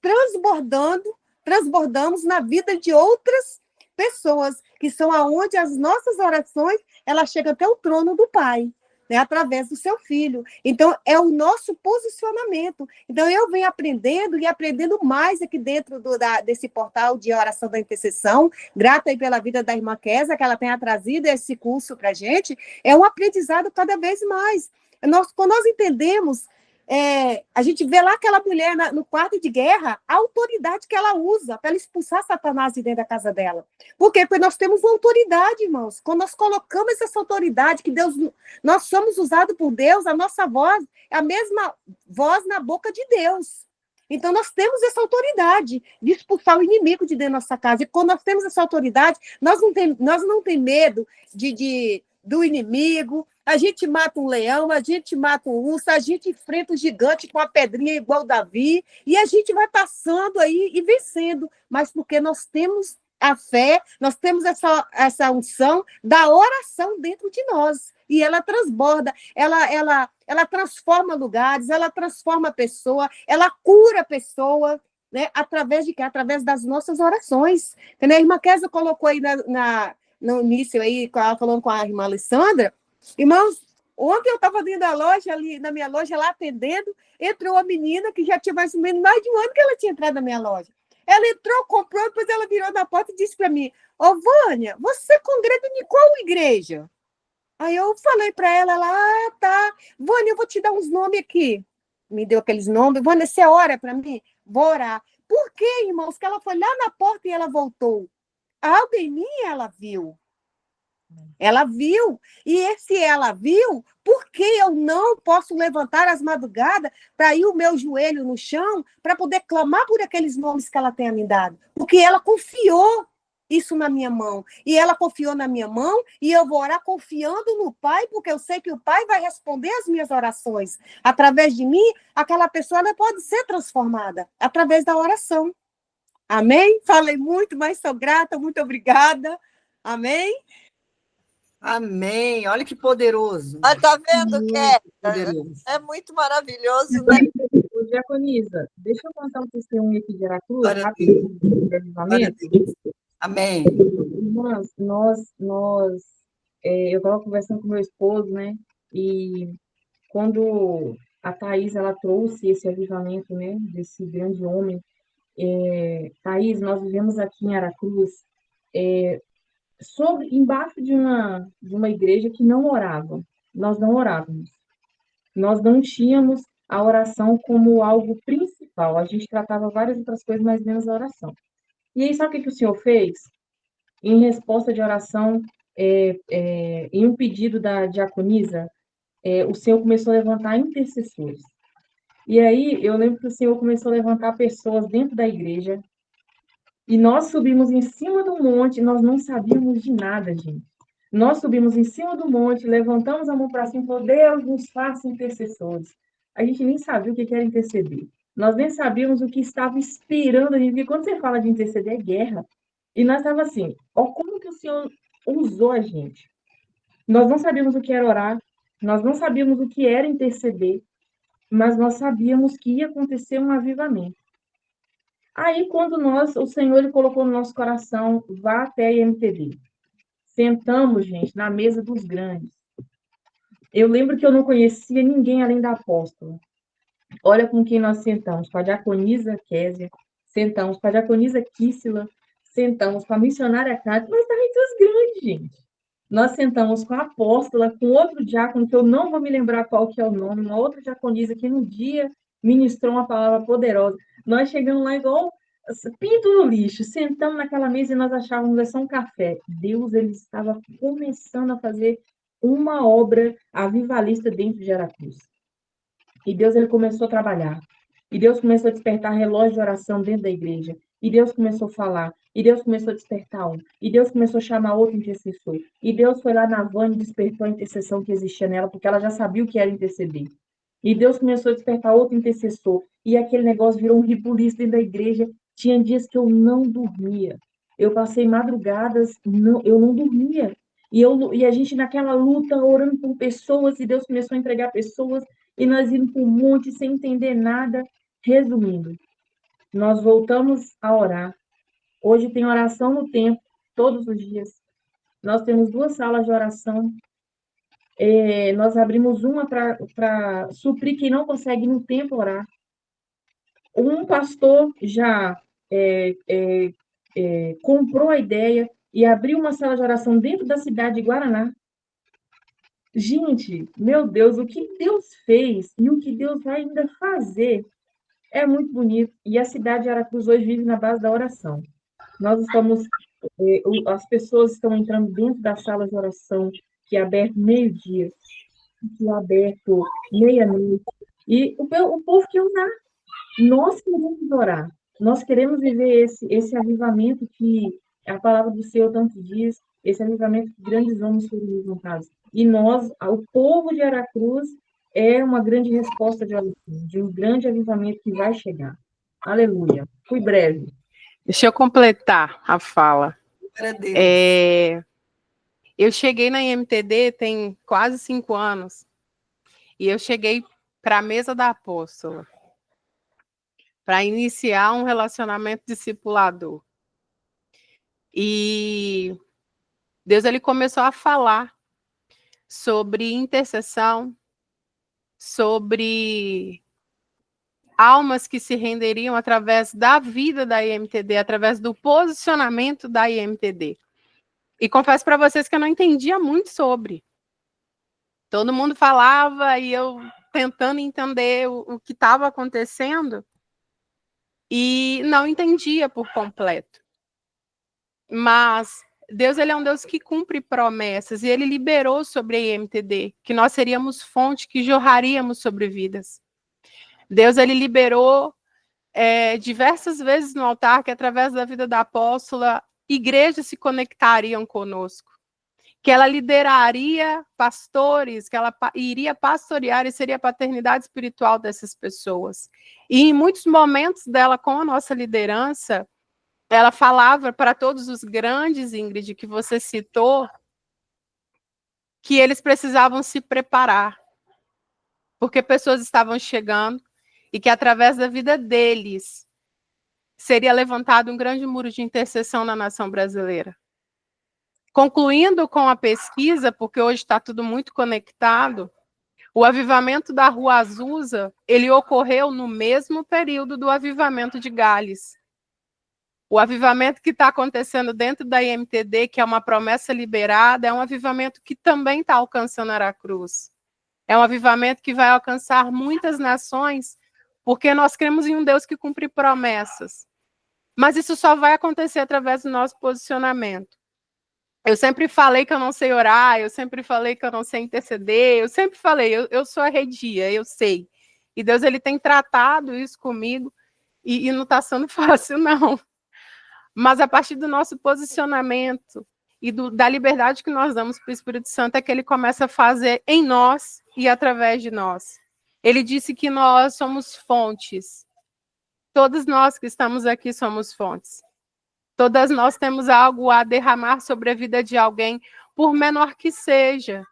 transbordamos na vida de outras pessoas, que são aonde as nossas orações, elas chegam até o trono do Pai. Né, através do seu filho. Então, é o nosso posicionamento. Então, eu venho aprendendo e aprendendo mais aqui dentro desse portal de oração da intercessão, grata aí pela vida da irmã Kézia, que ela tenha trazido esse curso para a gente, é um aprendizado cada vez mais. Quando nós entendemos, a gente vê lá aquela mulher no quarto de guerra, a autoridade que ela usa para ela expulsar Satanás de dentro da casa dela. Por quê? Porque nós temos uma autoridade, irmãos. Quando nós colocamos essa autoridade, que nós somos usados por Deus, a nossa voz é a mesma voz na boca de Deus. Então, nós temos essa autoridade de expulsar o inimigo de dentro da nossa casa. E quando nós temos essa autoridade, nós não temos medo do inimigo. A gente mata um leão, a gente mata um urso, a gente enfrenta um gigante com uma pedrinha igual Davi, e a gente vai passando aí e vencendo. Mas porque nós temos a fé, nós temos essa unção da oração dentro de nós. E ela transborda, ela transforma lugares, ela transforma a pessoa, ela cura a pessoa, né? Através de quê? Através das nossas orações. A irmã Kézia colocou aí no início, aí, falando com a irmã Alessandra. Irmãos, ontem eu estava dentro da loja, ali na minha loja, lá atendendo, entrou uma menina que já tinha mais ou menos mais de um ano que ela tinha entrado na minha loja. Ela entrou, comprou, depois ela virou na porta e disse para mim: "Ô, Vânia, você congrega em qual igreja?" Aí eu falei para ela, tá. Vânia, eu vou te dar uns nomes aqui. Me deu aqueles nomes. Vânia, você ora para mim? Vou orar. Por quê, irmãos? Que ela foi lá na porta e ela voltou. Algo em mim ela viu. Ela viu, e se ela viu, por que eu não posso levantar as madrugadas para ir o meu joelho no chão para poder clamar por aqueles nomes que ela tenha me dado? Porque ela confiou isso na minha mão, e ela confiou na minha mão, e eu vou orar confiando no Pai, porque eu sei que o Pai vai responder as minhas orações. Através de mim, aquela pessoa ela pode ser transformada, através da oração. Amém? Falei muito, mas sou grata, muito obrigada. Amém? Amém. Olha que poderoso. Ah, tá vendo que Poderoso. é muito maravilhoso, né? Ô, Diaconisa, deixa eu contar um testemunho aqui de Aracruz, Glória a rápido, de Glória a avivamento. Deus. Amém. Irmãs, eu estava conversando com meu esposo, né? E quando a Thaís, ela trouxe esse avivamento, né? Desse grande homem. Thaís, nós vivemos aqui em Aracruz, embaixo de uma igreja que não orava. Nós não orávamos. Nós não tínhamos a oração como algo principal. A gente tratava várias outras coisas, mas menos a oração. E aí, sabe o que o Senhor fez? Em resposta de oração, em um pedido da diaconisa, o Senhor começou a levantar intercessores. E aí, eu lembro que o Senhor começou a levantar pessoas dentro da igreja, e nós subimos em cima do monte, nós não sabíamos de nada, gente. Nós subimos em cima do monte, levantamos a mão para cima e falamos: Deus, nos faça intercessores. A gente nem sabia o que era interceder. Nós nem sabíamos o que estava esperando a gente. Porque quando você fala de interceder, é guerra. E nós estávamos assim: ó, como que o Senhor usou a gente? Nós não sabíamos o que era orar, nós não sabíamos o que era interceder, mas nós sabíamos que ia acontecer um avivamento. Aí, quando o Senhor ele colocou no nosso coração: vá até a IMTV. Sentamos, gente, na mesa dos grandes. Eu lembro que eu não conhecia ninguém além da apóstola. Olha com quem nós sentamos: com a diaconisa Kézia, sentamos com a diaconisa Kíssila, sentamos com a missionária Cátia, mas está entre os grandes, gente. Nós sentamos com a apóstola, com outro diácono, que eu não vou me lembrar qual que é o nome, uma outra diaconisa que no dia ministrou uma palavra poderosa. Nós chegamos lá igual pinto no lixo, sentamos naquela mesa e nós achávamos que ia ser um café. Deus, ele estava começando a fazer uma obra avivalista dentro de Aracruz. E Deus, ele começou a trabalhar. E Deus começou a despertar relógio de oração dentro da igreja. E Deus começou a falar. E Deus começou a despertar um. E Deus começou a chamar outro intercessor. E Deus foi lá na Vânia e despertou a intercessão que existia nela, porque ela já sabia o que era interceder. E Deus começou a despertar outro intercessor. E aquele negócio virou um ribuliço dentro da igreja. Tinha dias que eu não dormia. Eu passei madrugadas, eu não dormia. E a gente naquela luta, orando por pessoas, e Deus começou a entregar pessoas, e nós indo por um monte, sem entender nada. Resumindo, nós voltamos a orar. Hoje tem oração no templo, todos os dias. Nós temos 2 salas de oração. Nós abrimos uma para suprir quem não consegue no templo orar. Um pastor já comprou a ideia e abriu uma sala de oração dentro da cidade de Guaraná. Gente, meu Deus, o que Deus fez e o que Deus vai ainda fazer é muito bonito. E a cidade de Aracruz hoje vive na base da oração. Nós estamos, as pessoas estão entrando dentro da sala de oração, que é aberto meio-dia, que é aberto meia-noite. E o povo quer orar. Nós queremos orar. Nós queremos viver esse avivamento que a palavra do Senhor tanto diz, esse avivamento que grandes homens foram levantados. E nós, o povo de Aracruz, é uma grande resposta de oração, de um grande avivamento que vai chegar. Aleluia. Fui breve. Deixa eu completar a fala. Eu cheguei na IMTD tem quase 5 anos, e eu cheguei para a mesa da apóstola, para iniciar um relacionamento discipulador. E Deus ele começou a falar sobre intercessão, sobre almas que se renderiam através da vida da IMTD, através do posicionamento da IMTD. E confesso para vocês que eu não entendia muito sobre. Todo mundo falava e eu tentando entender o que estava acontecendo e não entendia por completo. Mas Deus ele é um Deus que cumpre promessas e ele liberou sobre a IMTD que nós seríamos fonte, que jorraríamos sobre vidas. Deus ele liberou diversas vezes no altar que através da vida da apóstola igrejas se conectariam conosco, que ela lideraria pastores, que ela iria pastorear e seria a paternidade espiritual dessas pessoas. E em muitos momentos dela com a nossa liderança, ela falava para todos os grandes, Ingrid, que você citou, que eles precisavam se preparar, porque pessoas estavam chegando e que através da vida deles seria levantado um grande muro de intercessão na nação brasileira. Concluindo com a pesquisa, porque hoje está tudo muito conectado, o avivamento da Rua Azusa, ele ocorreu no mesmo período do avivamento de Gales. O avivamento que está acontecendo dentro da IMTD, que é uma promessa liberada, é um avivamento que também está alcançando Aracruz. É um avivamento que vai alcançar muitas nações, porque nós cremos em um Deus que cumpre promessas. Mas isso só vai acontecer através do nosso posicionamento. Eu sempre falei que eu não sei orar, eu sempre falei que eu não sei interceder, eu sempre falei, eu sou arredia, eu sei. E Deus ele tem tratado isso comigo e não está sendo fácil, não. Mas a partir do nosso posicionamento e da liberdade que nós damos para o Espírito Santo é que ele começa a fazer em nós e através de nós. Ele disse que nós somos fontes. Todos nós que estamos aqui somos fontes. Todas nós temos algo a derramar sobre a vida de alguém, por menor que seja.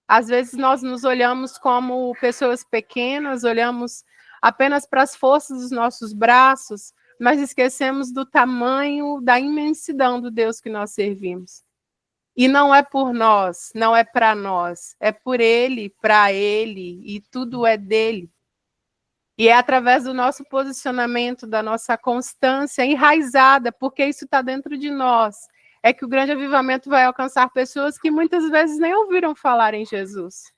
Às vezes nós nos olhamos como pessoas pequenas, olhamos apenas para as forças dos nossos braços, mas esquecemos do tamanho, da imensidão do Deus que nós servimos. E não é por nós, não é para nós, é por Ele, para Ele, e tudo é dele. E é através do nosso posicionamento, da nossa constância enraizada, porque isso está dentro de nós, é que o grande avivamento vai alcançar pessoas que muitas vezes nem ouviram falar em Jesus.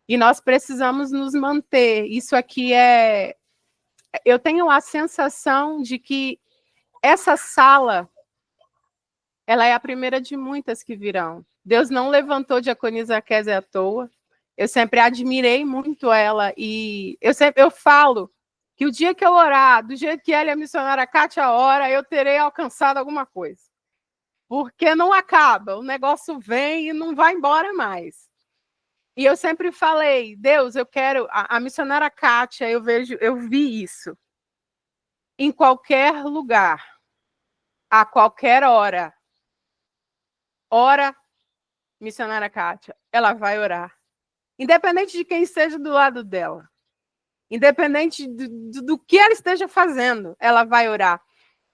E nós precisamos nos manter. Isso aqui é... Eu tenho a sensação de que essa sala, ela é a primeira de muitas que virão. Deus não levantou Diaconisa Kézia à toa. Eu sempre admirei muito ela e eu falo que o dia que eu orar, do jeito que ela e a missionária Kátia ora, eu terei alcançado alguma coisa. Porque não acaba, o negócio vem e não vai embora mais. E eu sempre falei, Deus, eu quero... A missionária Kátia, eu vi isso. Em qualquer lugar, a qualquer hora, ora, missionária Kátia, ela vai orar. Independente de quem esteja do lado dela. Independente do que ela esteja fazendo, ela vai orar.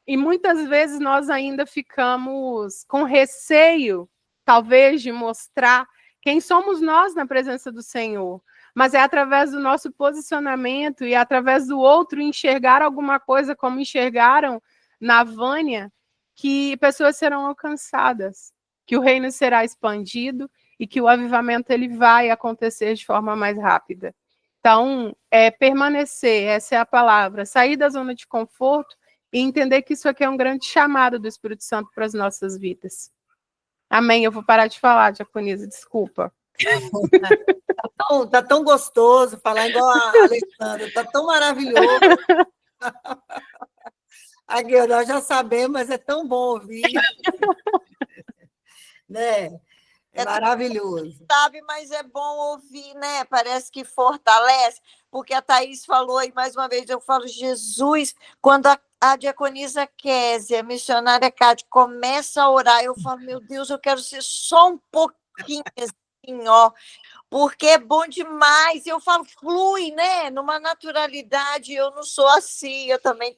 E muitas vezes nós ainda ficamos com receio, talvez, de mostrar quem somos nós na presença do Senhor. Mas é através do nosso posicionamento e através do outro enxergar alguma coisa como enxergaram na Vânia, que pessoas serão alcançadas, que o reino será expandido e que o avivamento ele vai acontecer de forma mais rápida. Então, permanecer, essa é a palavra, sair da zona de conforto e entender que isso aqui é um grande chamado do Espírito Santo para as nossas vidas. Amém. Eu vou parar de falar, Diaconisa, desculpa. Tá tão gostoso falar igual a Alessandra, tá tão maravilhoso. Aqui, nós já sabemos, mas é tão bom ouvir. Né? É maravilhoso. Sabe, mas é bom ouvir, né? Parece que fortalece, porque a Thaís falou, e mais uma vez eu falo, Jesus, quando a diaconisa Kézia, a missionária Cátia, começa a orar, eu falo, meu Deus, eu quero ser só um pouquinho assim, ó, porque é bom demais. Eu falo, flui, né? Numa naturalidade, eu não sou assim, eu também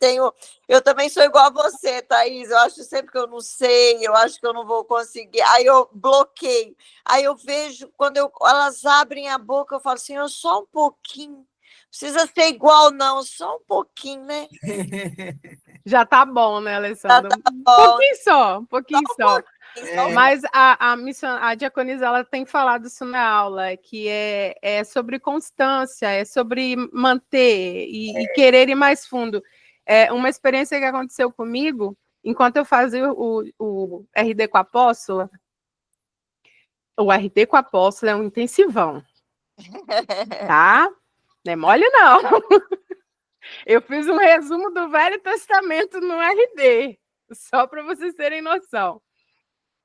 sou igual a você, Thaís. Eu acho sempre que eu não sei, eu acho que eu não vou conseguir. Aí eu bloqueio. Aí eu vejo, quando elas abrem a boca, eu falo assim, eu só um pouquinho. Precisa ser igual, não, só um pouquinho, né? Já tá bom, né, Alessandra? Já tá bom. Um pouquinho só. Mas a diaconisa, ela tem falado isso na aula, que é sobre constância, é sobre manter e querer ir mais fundo. É uma experiência que aconteceu comigo, enquanto eu fazia o RD com a Apóstola. O RD com a Apóstola é um intensivão, tá? Não é mole, não. Eu fiz um resumo do Velho Testamento no RD, só para vocês terem noção.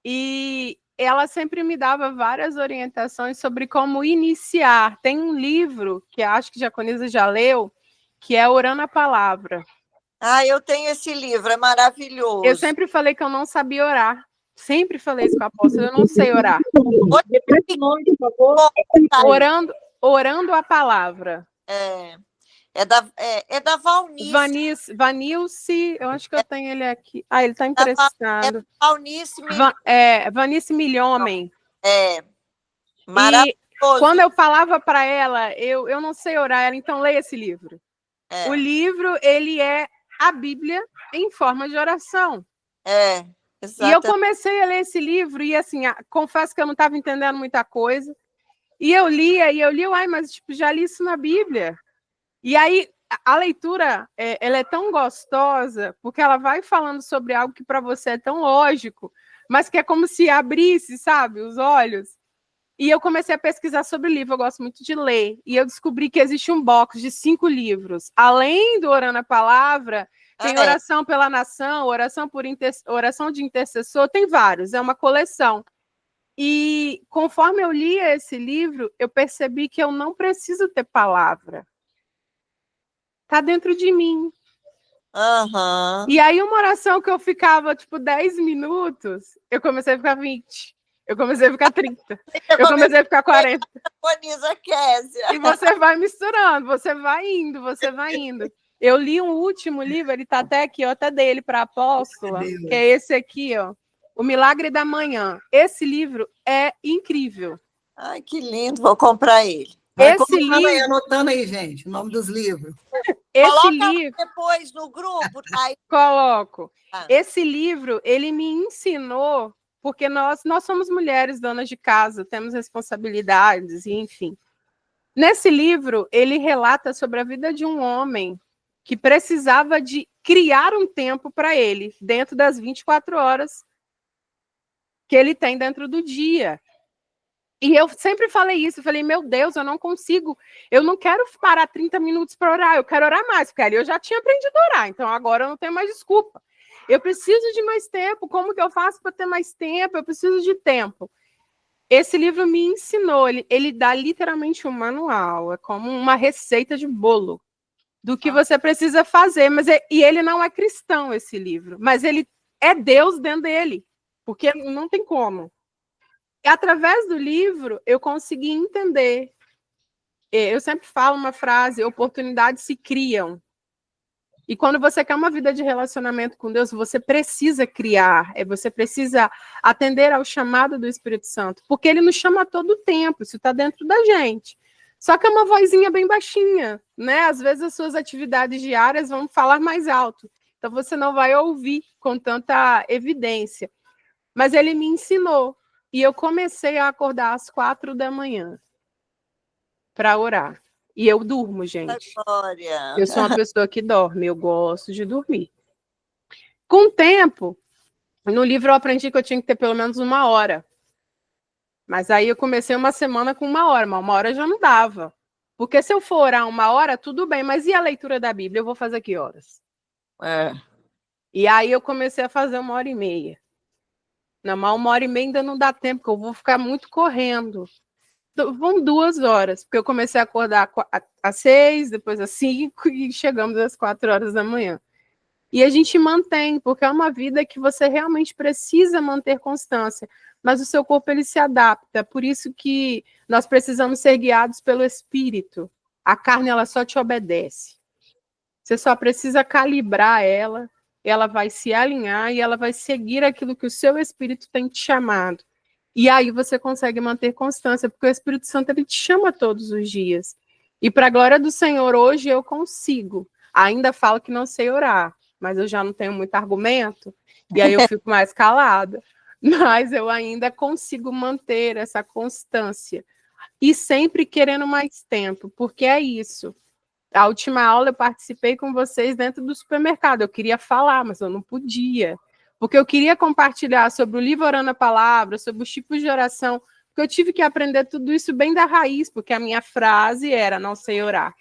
E ela sempre me dava várias orientações sobre como iniciar. Tem um livro, que acho que a Diaconisa já leu, que é Orando a Palavra. Eu tenho esse livro, é maravilhoso. Eu sempre falei que eu não sabia orar. Sempre falei isso com a apóstola, eu não sei orar. Orando a Palavra. É da Valnice. Vanilce, eu acho que eu tenho ele aqui. Ele está emprestado. Vanice Milhomem. Maravilhoso. E quando eu falava para ela, eu não sei orar, ela, então leia esse livro. O livro, ele é a Bíblia em forma de oração. Exatamente. E eu comecei a ler esse livro e, assim, confesso que eu não estava entendendo muita coisa. E eu lia, mas tipo, já li isso na Bíblia. E aí, a leitura, ela é tão gostosa, porque ela vai falando sobre algo que para você é tão lógico, mas que é como se abrisse, sabe, os olhos. E eu comecei a pesquisar sobre o livro, eu gosto muito de ler. E eu descobri que existe um box de 5 livros. Além do Orando a Palavra, tem Oração pela Nação, Oração de Intercessor, tem vários, é uma coleção. E conforme eu lia esse livro, eu percebi que eu não preciso ter palavra. Está dentro de mim. E aí, uma oração que eu ficava, 10 minutos, eu comecei a ficar 20. Eu comecei a ficar 30. Eu comecei a ficar 40. E você vai misturando, você vai indo. Eu li um último livro, ele está até aqui, eu até dei ele para a apóstola, que é esse aqui, ó, O Milagre da Manhã. Esse livro é incrível. Ai, que lindo, vou comprar ele. Esse livro... anotando aí, gente, o nome dos livros. Coloca livro depois no grupo. Coloco. Esse livro, ele me ensinou, porque nós somos mulheres donas de casa, temos responsabilidades, e enfim. Nesse livro, ele relata sobre a vida de um homem que precisava de criar um tempo para ele, dentro das 24 horas que ele tem dentro do dia. E eu sempre falei isso, eu falei, meu Deus, eu não consigo, eu não quero parar 30 minutos para orar, eu quero orar mais, porque ali eu já tinha aprendido a orar, então agora eu não tenho mais desculpa. Eu preciso de mais tempo, como que eu faço para ter mais tempo? Eu preciso de tempo. Esse livro me ensinou, ele dá literalmente um manual, é como uma receita de bolo do que você precisa fazer, e ele não é cristão, esse livro, mas ele é Deus dentro dele, porque não tem como. E através do livro, eu consegui entender. Eu sempre falo uma frase: oportunidades se criam. E quando você quer uma vida de relacionamento com Deus, você precisa criar, você precisa atender ao chamado do Espírito Santo, porque ele nos chama a todo tempo, isso está dentro da gente. Só que é uma vozinha bem baixinha, né? Às vezes as suas atividades diárias vão falar mais alto, então você não vai ouvir com tanta evidência. Mas ele me ensinou. E eu comecei a acordar às 4 da manhã para orar. E eu durmo, gente. Glória. Eu sou uma pessoa que dorme, eu gosto de dormir. Com o tempo, no livro eu aprendi que eu tinha que ter pelo menos 1 hora. Mas aí eu comecei uma semana com 1 hora, mas 1 hora já não dava. Porque se eu for orar 1 hora, tudo bem, mas e a leitura da Bíblia? Eu vou fazer que horas? E aí eu comecei a fazer 1 hora e meia. Não, mas 1 hora e meia ainda não dá tempo, porque eu vou ficar muito correndo. Vão 2 horas, porque eu comecei a acordar às 6, depois às 5 e chegamos às 4 horas da manhã. E a gente mantém, porque é uma vida que você realmente precisa manter constância, mas o seu corpo ele se adapta, por isso que nós precisamos ser guiados pelo Espírito. A carne ela só te obedece. Você só precisa calibrar ela vai se alinhar e ela vai seguir aquilo que o seu Espírito tem te chamado. E aí você consegue manter constância, porque o Espírito Santo ele te chama todos os dias. E para a glória do Senhor, hoje eu consigo. Ainda falo que não sei orar, mas eu já não tenho muito argumento, e aí eu fico mais calada. Mas eu ainda consigo manter essa constância. E sempre querendo mais tempo, porque é isso. A última aula eu participei com vocês dentro do supermercado. Eu queria falar, mas eu não podia. Porque eu queria compartilhar sobre o livro Orando a Palavra, sobre os tipos de oração, porque eu tive que aprender tudo isso bem da raiz, porque a minha frase era não sei orar.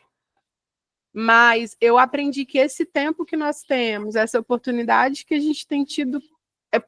Mas eu aprendi que esse tempo que nós temos, essa oportunidade que a gente tem tido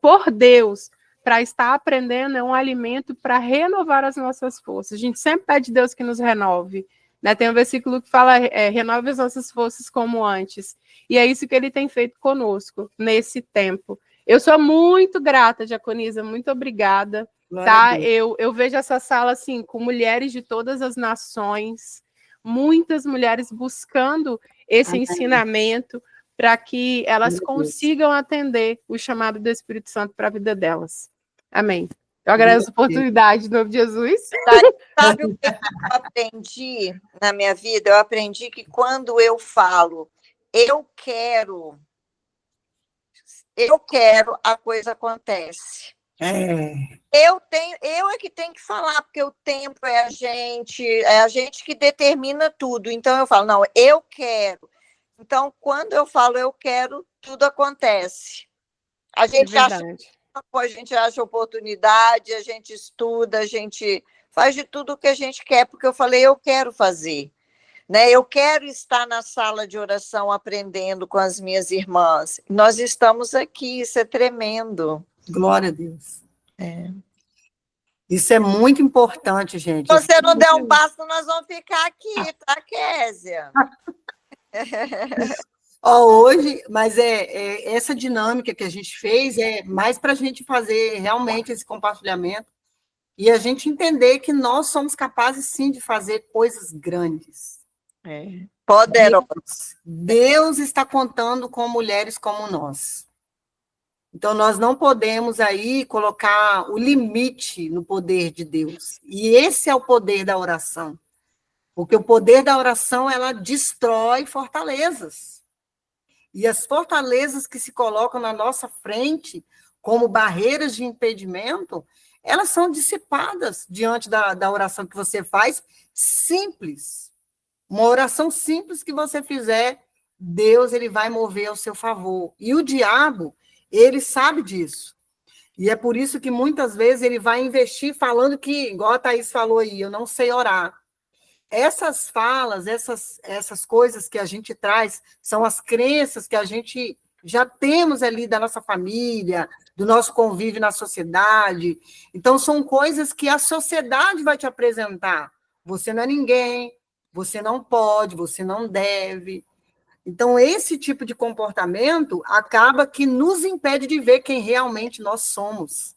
por Deus para estar aprendendo, é um alimento para renovar as nossas forças. A gente sempre pede a Deus que nos renove. Né? Tem um versículo que fala, renove as nossas forças como antes. E é isso que ele tem feito conosco, nesse tempo. Eu sou muito grata, Diaconisa, muito obrigada. Tá? Eu vejo essa sala assim, com mulheres de todas as nações, muitas mulheres buscando esse ensinamento para que elas consigam atender o chamado do Espírito Santo para a vida delas. Amém. Eu agradeço a oportunidade, em nome de Jesus. Sabe o que eu aprendi na minha vida? Eu aprendi que quando eu falo, eu quero, a coisa acontece. Eu é que tenho que falar, porque o tempo é a gente que determina tudo. Então eu falo, não, eu quero. Então, quando eu falo eu quero, tudo acontece. A gente acha oportunidade, a gente estuda, a gente faz de tudo o que a gente quer, porque eu falei, eu quero fazer. Né? Eu quero estar na sala de oração aprendendo com as minhas irmãs. Nós estamos aqui, isso é tremendo. Glória a Deus. Isso é muito importante, gente. Se você não der um passo, nós vamos ficar aqui, tá, Késia? Hoje, mas essa dinâmica que a gente fez é mais para a gente fazer realmente esse compartilhamento e a gente entender que nós somos capazes, sim, de fazer coisas grandes. Poderosas. Deus está contando com mulheres como nós. Então, nós não podemos aí colocar o limite no poder de Deus. E esse é o poder da oração. Porque o poder da oração, ela destrói fortalezas. E as fortalezas que se colocam na nossa frente, como barreiras de impedimento, elas são dissipadas diante da oração que você faz, simples. Uma oração simples que você fizer, Deus ele vai mover ao seu favor. E o diabo, ele sabe disso. E é por isso que muitas vezes ele vai investir falando que, igual a Thaís falou aí, eu não sei orar. Essas falas, essas coisas que a gente traz, são as crenças que a gente já temos ali da nossa família, do nosso convívio na sociedade. Então, são coisas que a sociedade vai te apresentar. Você não é ninguém, você não pode, você não deve. Então, esse tipo de comportamento acaba que nos impede de ver quem realmente nós somos.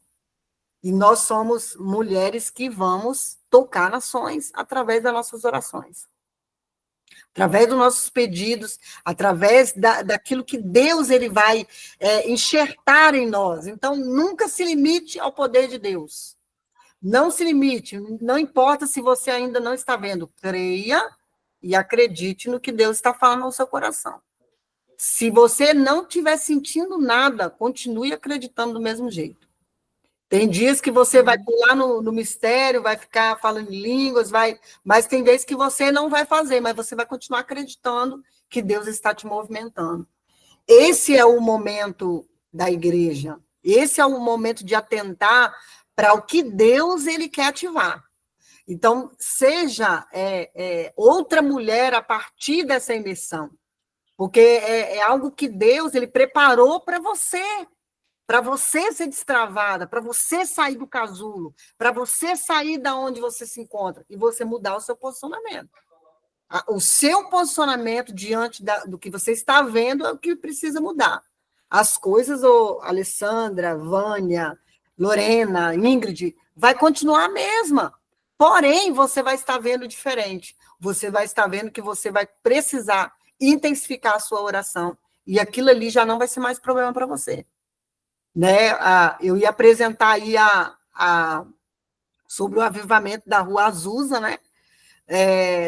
E nós somos mulheres que vamos tocar nações através das nossas orações, através dos nossos pedidos, através daquilo que Deus ele vai enxertar em nós. Então, nunca se limite ao poder de Deus. Não se limite, não importa se você ainda não está vendo. Creia e acredite no que Deus está falando ao seu coração. Se você não estiver sentindo nada, continue acreditando do mesmo jeito. Tem dias que você vai pular no mistério, vai ficar falando em línguas, mas tem vezes que você não vai fazer, mas você vai continuar acreditando que Deus está te movimentando. Esse é o momento da igreja. Esse é o momento de atentar para o que Deus ele quer ativar. Então, seja outra mulher a partir dessa imersão, porque é algo que Deus ele preparou para você ser destravada, para você sair do casulo, para você sair da onde você se encontra e você mudar o seu posicionamento. O seu posicionamento diante do que você está vendo é o que precisa mudar. As coisas, Alessandra, Vânia, Lorena, Ingrid, vai continuar a mesma. Porém, você vai estar vendo diferente. Você vai estar vendo que você vai precisar intensificar a sua oração. E aquilo ali já não vai ser mais problema para você. Né? Eu ia apresentar aí sobre o avivamento da Rua Azusa, né?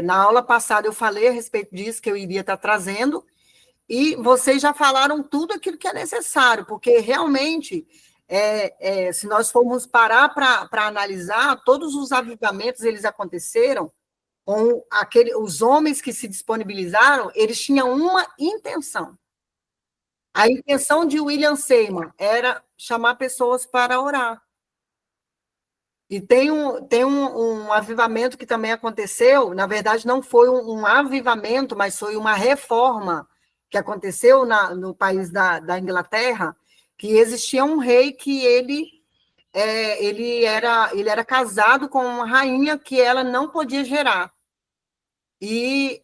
Na aula passada eu falei a respeito disso, que eu iria estar trazendo, e vocês já falaram tudo aquilo que é necessário, porque realmente, se nós formos parar para analisar, todos os avivamentos, eles aconteceram com os homens que se disponibilizaram, eles tinham uma intenção. A intenção de William Seymour era chamar pessoas para orar. E tem um avivamento que também aconteceu, na verdade não foi um avivamento, mas foi uma reforma que aconteceu no país da Inglaterra, que existia um rei que ele era casado com uma rainha que ela não podia gerar. E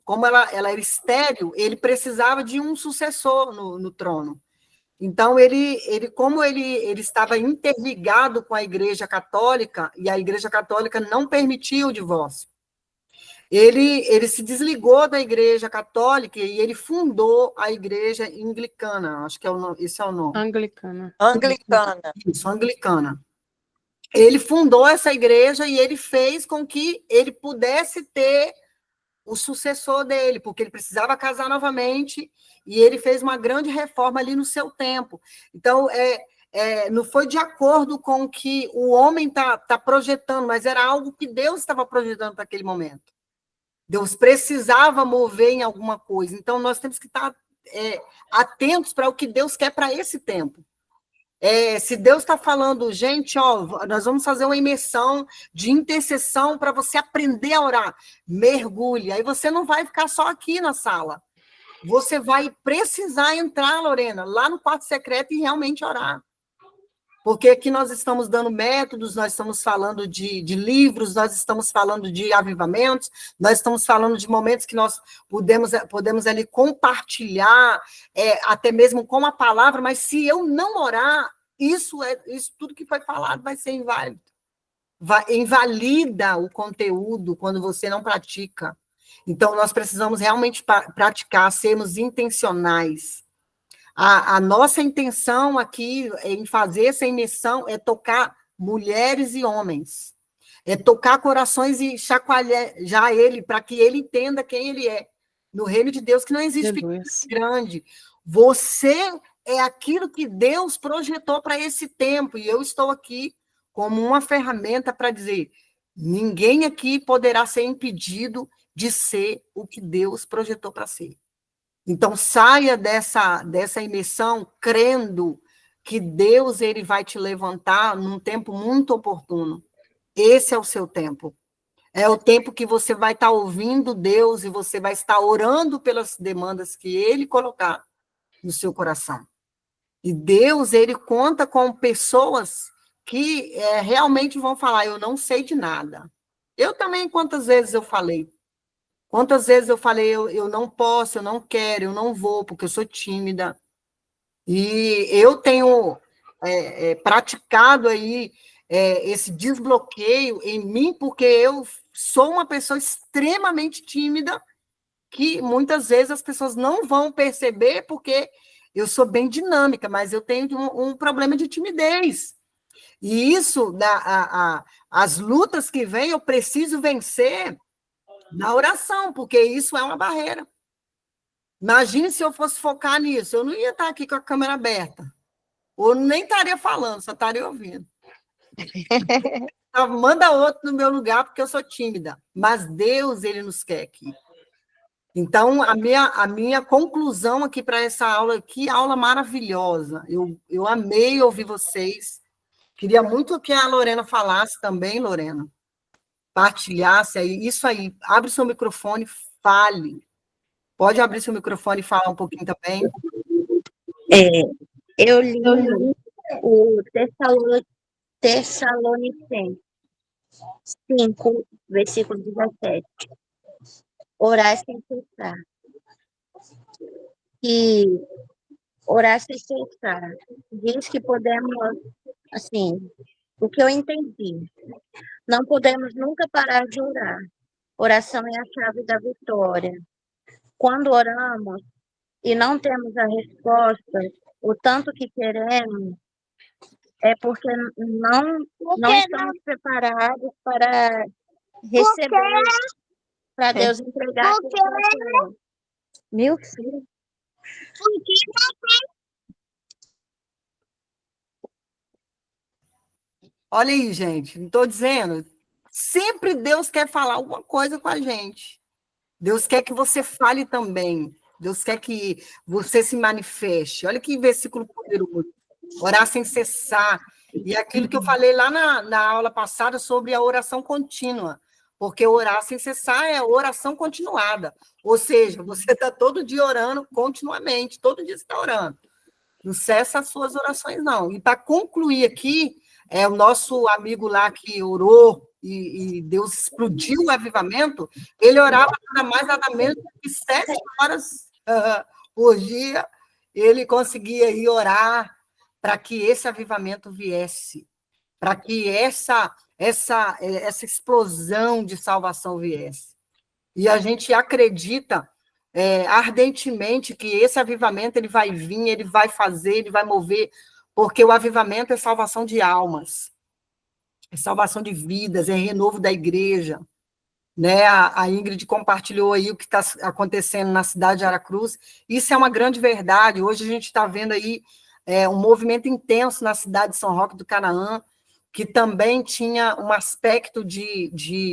como ela era estéril, ele precisava de um sucessor no trono. Então, como ele estava interligado com a Igreja Católica, e a Igreja Católica não permitia o divórcio, ele se desligou da Igreja Católica e ele fundou a Igreja Anglicana, acho que esse é o nome. Anglicana. Isso, Anglicana. Ele fundou essa igreja e ele fez com que ele pudesse ter o sucessor dele, porque ele precisava casar novamente, e ele fez uma grande reforma ali no seu tempo. Então, não foi de acordo com o que o homem tá projetando, mas era algo que Deus estava projetando para aquele momento. Deus precisava mover em alguma coisa. Então, nós temos que estar atentos para o que Deus quer para esse tempo. Se Deus está falando, gente, nós vamos fazer uma imersão de intercessão para você aprender a orar. Mergulhe. Aí você não vai ficar só aqui na sala. Você vai precisar entrar, Lorena, lá no quarto secreto e realmente orar. Porque aqui nós estamos dando métodos, nós estamos falando de livros, nós estamos falando de avivamentos, nós estamos falando de momentos que nós podemos ali compartilhar, até mesmo com a palavra, mas se eu não orar, isso tudo que foi falado vai ser inválido. Invalida o conteúdo quando você não pratica. Então, nós precisamos realmente praticar, sermos intencionais. A nossa intenção aqui em fazer essa imersão é tocar mulheres e homens, é tocar corações e chacoalhar ele, para que ele entenda quem ele é. No reino de Deus, que não existe pequeno grande. Você é aquilo que Deus projetou para esse tempo, e eu estou aqui como uma ferramenta para dizer, ninguém aqui poderá ser impedido de ser o que Deus projetou para ser. Então, saia dessa imersão crendo que Deus ele vai te levantar num tempo muito oportuno. Esse é o seu tempo. É o tempo que você vai estar ouvindo Deus e você vai estar orando pelas demandas que Ele colocar no seu coração. E Deus, Ele conta com pessoas que realmente vão falar, eu não sei de nada. Eu também, quantas vezes eu falei? Quantas vezes eu falei, eu não posso, eu não quero, eu não vou, porque eu sou tímida. E eu tenho praticado aí esse desbloqueio em mim, porque eu sou uma pessoa extremamente tímida, que muitas vezes as pessoas não vão perceber, porque eu sou bem dinâmica, mas eu tenho um problema de timidez. E isso, as lutas que vêm, eu preciso vencer na oração, porque isso é uma barreira. Imagine se eu fosse focar nisso, eu não ia estar aqui com a câmera aberta. Ou nem estaria falando, só estaria ouvindo. Manda outro no meu lugar, porque eu sou tímida. Mas Deus, Ele nos quer aqui. Então, a minha conclusão aqui para essa aula, que aula maravilhosa. Eu amei ouvir vocês. Queria muito que a Lorena falasse também, Lorena. Partilhasse aí. Isso aí, abre seu microfone, fale. Pode abrir seu microfone e falar um pouquinho também. Eu li o Tessalonicenses 5, versículo 17. Orar sem cessar. E orar sem cessar. Diz que podemos, assim, o que eu entendi, não podemos nunca parar de orar. Oração é a chave da vitória. Quando oramos e não temos a resposta, o tanto que queremos, é porque não estamos preparados para receber, para Deus entregar aquilo que nós queremos. Meu filho. Olha aí, gente, não estou dizendo. Sempre Deus quer falar alguma coisa com a gente. Deus quer que você fale também. Deus quer que você se manifeste. Olha que versículo poderoso. Orar sem cessar. E aquilo que eu falei lá na aula passada sobre a oração contínua. Porque orar sem cessar é oração continuada. Ou seja, você está todo dia orando continuamente. Todo dia você está orando. Não cessa as suas orações, não. E para concluir aqui, o nosso amigo lá que orou e Deus explodiu o avivamento, ele orava nada mais, nada menos que 7 horas por dia, ele conseguia ir orar para que esse avivamento viesse, para que essa explosão de salvação viesse. E a gente acredita ardentemente que esse avivamento ele vai vir, ele vai fazer, ele vai mover, porque o avivamento é salvação de almas, é salvação de vidas, é renovo da igreja. Né? A Ingrid compartilhou aí o que está acontecendo na cidade de Aracruz. Isso é uma grande verdade. Hoje a gente está vendo aí um movimento intenso na cidade de São Roque do Canaã, que também tinha um aspecto de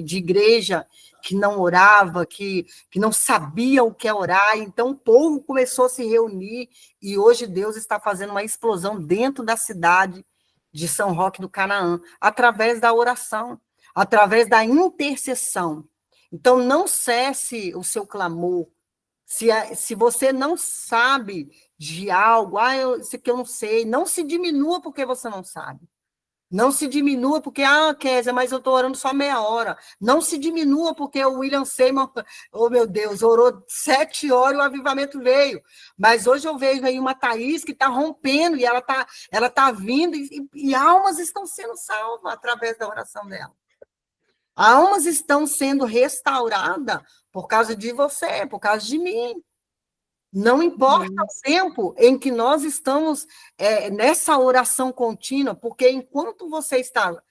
igreja que não orava, que não sabia o que é orar. Então, o povo começou a se reunir e hoje Deus está fazendo uma explosão dentro da cidade de São Roque do Canaã, através da oração, através da intercessão. Então, não cesse o seu clamor. Se você não sabe de algo, isso aqui eu não sei, não se diminua porque você não sabe. Não se diminua porque, Kézia, mas eu estou orando só meia hora. Não se diminua porque o William Seymour, oh meu Deus, orou 7 horas e o avivamento veio. Mas hoje eu vejo aí uma Thaís que está rompendo e ela tá vindo e almas estão sendo salvas através da oração dela. Almas estão sendo restauradas por causa de você, por causa de mim. Não importa o tempo em que nós estamos nessa oração contínua, porque enquanto você está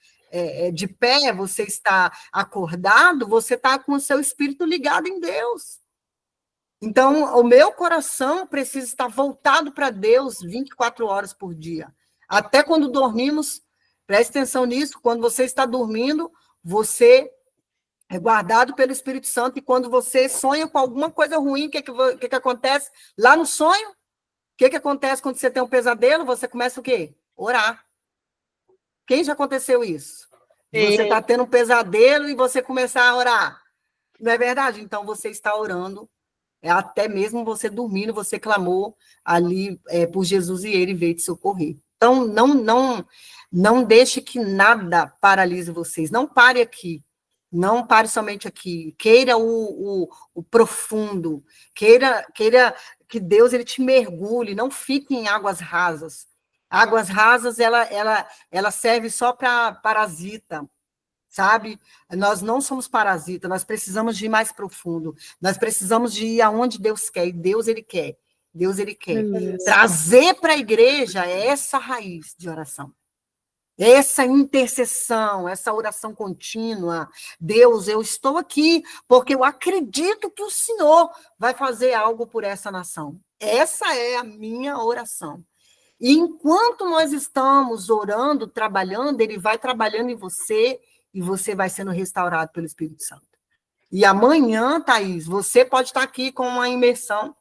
de pé, você está acordado, você está com o seu espírito ligado em Deus. Então, o meu coração precisa estar voltado para Deus 24 horas por dia. Até quando dormimos, preste atenção nisso, quando você está dormindo, você é guardado pelo Espírito Santo, e quando você sonha com alguma coisa ruim, o que acontece? Lá no sonho, o que acontece quando você tem um pesadelo? Você começa o quê? Orar. Quem já aconteceu isso? Você está tendo um pesadelo e você começar a orar. Não é verdade? Então, você está orando. Até mesmo você dormindo, você clamou ali por Jesus e ele veio te socorrer. Então, não deixe que nada paralise vocês. Não pare aqui. Não pare somente aqui. Queira o profundo. Queira que Deus ele te mergulhe. Não fique em águas rasas. Águas rasas, ela serve só para parasita, sabe? Nós não somos parasita, nós precisamos de ir mais profundo. Nós precisamos de ir aonde Deus quer, e Deus, ele quer. Deus, ele quer. Trazer para a igreja essa raiz de oração. Essa intercessão, essa oração contínua. Deus, eu estou aqui porque eu acredito que o Senhor vai fazer algo por essa nação. Essa é a minha oração. E enquanto nós estamos orando, trabalhando, ele vai trabalhando em você e você vai sendo restaurado pelo Espírito Santo. E amanhã, Thaís, você pode estar aqui com uma imersão,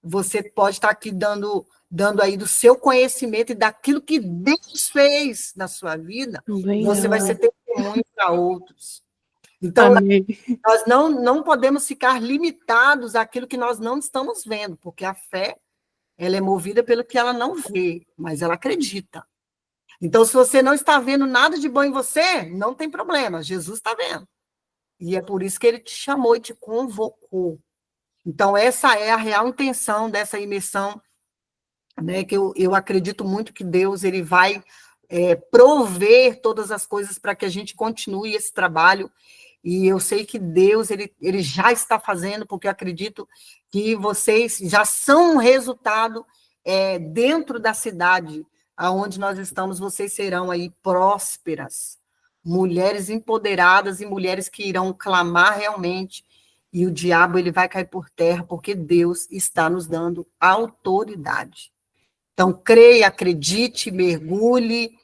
você pode estar aqui dando aí do seu conhecimento e daquilo que Deus fez na sua vida, você vai ser testemunho para outros. Então, nós não podemos ficar limitados àquilo que nós não estamos vendo, porque a fé, ela é movida pelo que ela não vê, mas ela acredita. Então, se você não está vendo nada de bom em você, não tem problema, Jesus está vendo. E é por isso que ele te chamou e te convocou. Então, essa é a real intenção dessa imersão, né, que eu acredito muito que Deus ele vai prover todas as coisas para que a gente continue esse trabalho. E eu sei que Deus ele já está fazendo, porque eu acredito que vocês já são um resultado dentro da cidade aonde nós estamos, vocês serão aí prósperas, mulheres empoderadas e mulheres que irão clamar realmente, e o diabo ele vai cair por terra, porque Deus está nos dando autoridade. Então, creia, acredite, mergulhe.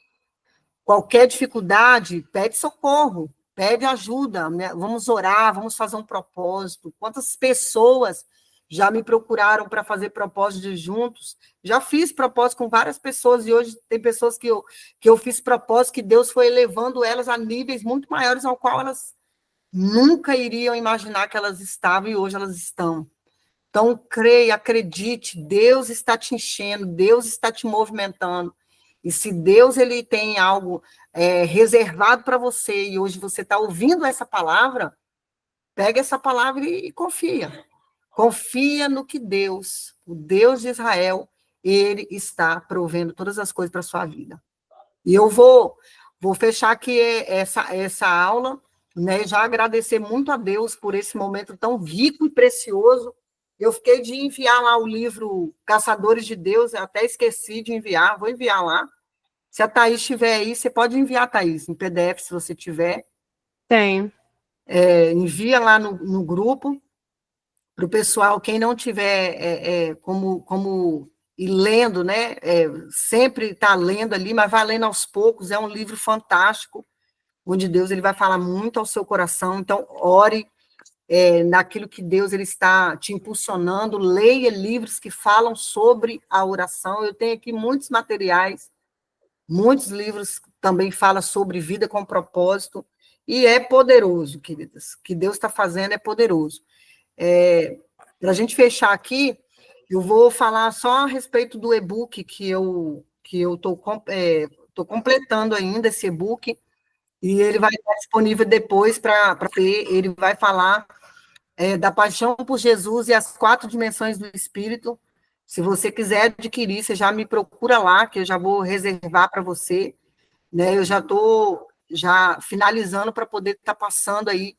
Qualquer dificuldade, pede socorro, pede ajuda, né? Vamos orar, vamos fazer um propósito. Quantas pessoas já me procuraram para fazer propósitos juntos? Já fiz propósito com várias pessoas, e hoje tem pessoas que eu fiz propósito, que Deus foi elevando elas a níveis muito maiores, ao qual elas nunca iriam imaginar que elas estavam, e hoje elas estão. Então, creia, acredite, Deus está te enchendo, Deus está te movimentando. E se Deus ele tem algo reservado para você, e hoje você está ouvindo essa palavra, pega essa palavra e confia. Confia no que Deus, o Deus de Israel, ele está provendo todas as coisas para a sua vida. E eu vou fechar aqui essa aula, né? Já agradecer muito a Deus por esse momento tão rico e precioso. Eu fiquei de enviar lá o livro Caçadores de Deus, eu até esqueci de enviar, vou enviar lá. Se a Thaís estiver aí, você pode enviar, Thaís, em PDF, se você tiver. Tem. Envia lá no grupo, para o pessoal, quem não tiver como ir lendo, né? Sempre está lendo ali, mas vai lendo aos poucos, é um livro fantástico, onde Deus ele vai falar muito ao seu coração, então ore naquilo que Deus ele está te impulsionando, leia livros que falam sobre a oração. Eu tenho aqui muitos materiais, muitos livros também falam sobre vida com propósito, e é poderoso, queridas. O que Deus está fazendo é poderoso. Para a gente fechar aqui, eu vou falar só a respeito do e-book que eu estou completando ainda, esse e-book, e ele vai estar disponível depois para ter. Ele vai falar da paixão por Jesus e as 4 dimensões do Espírito. Se você quiser adquirir, você já me procura lá, que eu já vou reservar para você, né? Eu já estou finalizando para poder estar passando aí,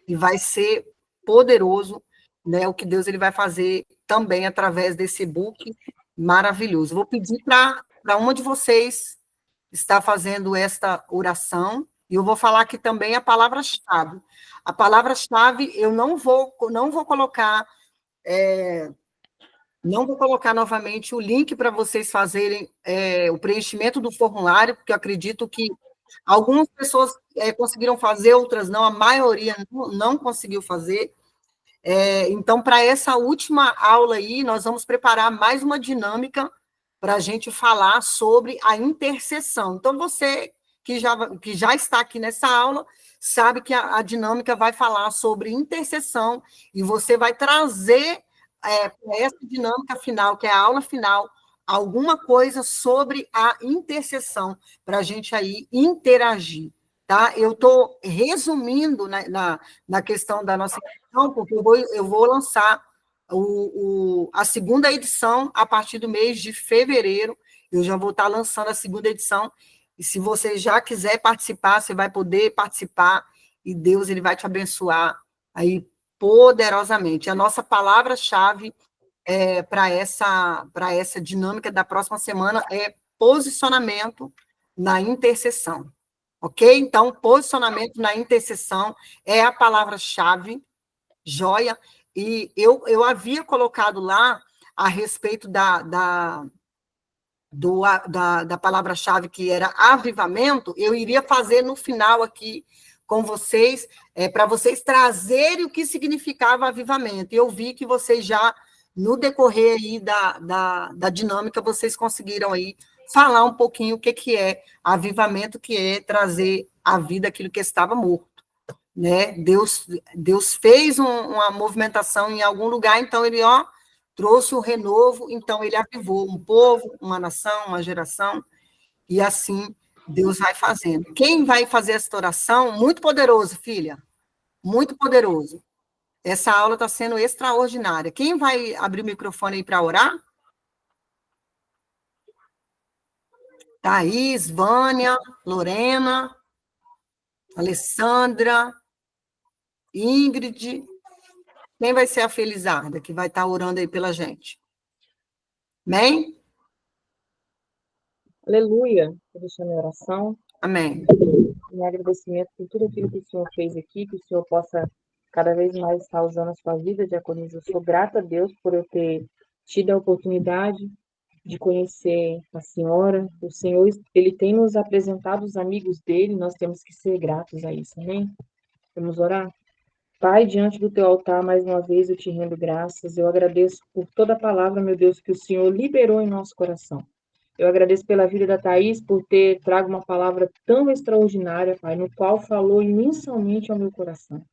e vai ser poderoso, né? O que Deus ele vai fazer também através desse e-book maravilhoso. Vou pedir para uma de vocês estar fazendo esta oração, e eu vou falar aqui também a palavra-chave. A palavra-chave eu não vou colocar novamente o link para vocês fazerem o preenchimento do formulário, porque eu acredito que algumas pessoas conseguiram fazer, outras não, a maioria não conseguiu fazer. Então, para essa última aula aí, nós vamos preparar mais uma dinâmica para a gente falar sobre a intercessão. Então, você que já está aqui nessa aula, sabe que a dinâmica vai falar sobre intercessão, e você vai trazer para essa dinâmica final, que é a aula final, alguma coisa sobre a intercessão, para a gente aí interagir, tá? Eu estou resumindo na questão da nossa edição, porque eu vou lançar a segunda edição a partir do mês de fevereiro. Eu já vou estar lançando a segunda edição, e se você já quiser participar, você vai poder participar, e Deus ele vai te abençoar aí poderosamente. A nossa palavra-chave para essa dinâmica da próxima semana é posicionamento na intercessão, ok? Então, posicionamento na intercessão é a palavra-chave, joia, e eu havia colocado lá a respeito da palavra-chave, que era avivamento. Eu iria fazer no final aqui com vocês, para vocês trazerem o que significava avivamento. E eu vi que vocês já, no decorrer aí da dinâmica, vocês conseguiram aí falar um pouquinho o que é avivamento, que é trazer à vida aquilo que estava morto, né? Deus fez uma movimentação em algum lugar, então ele, trouxe o renovo, então ele avivou um povo, uma nação, uma geração, e assim Deus vai fazendo. Quem vai fazer essa oração? Muito poderoso, filha, muito poderoso. Essa aula está sendo extraordinária. Quem vai abrir o microfone aí para orar? Thaís, Vânia, Lorena, Alessandra, Ingrid. Quem vai ser a Felizarda, que vai estar orando aí pela gente? Amém? Aleluia. Eu deixo a minha oração. Amém. Meu agradecimento por tudo aquilo que o Senhor fez aqui, que o Senhor possa cada vez mais estar usando a sua vida, diaconisa. Eu sou grata a Deus por eu ter tido a oportunidade de conhecer a senhora. O Senhor, ele tem nos apresentado os amigos dele, nós temos que ser gratos a isso, amém? Vamos orar? Pai, diante do teu altar, mais uma vez eu te rendo graças. Eu agradeço por toda a palavra, meu Deus, que o Senhor liberou em nosso coração. Eu agradeço pela vida da Thaís, por ter trago uma palavra tão extraordinária, Pai, no qual falou imensamente ao meu coração.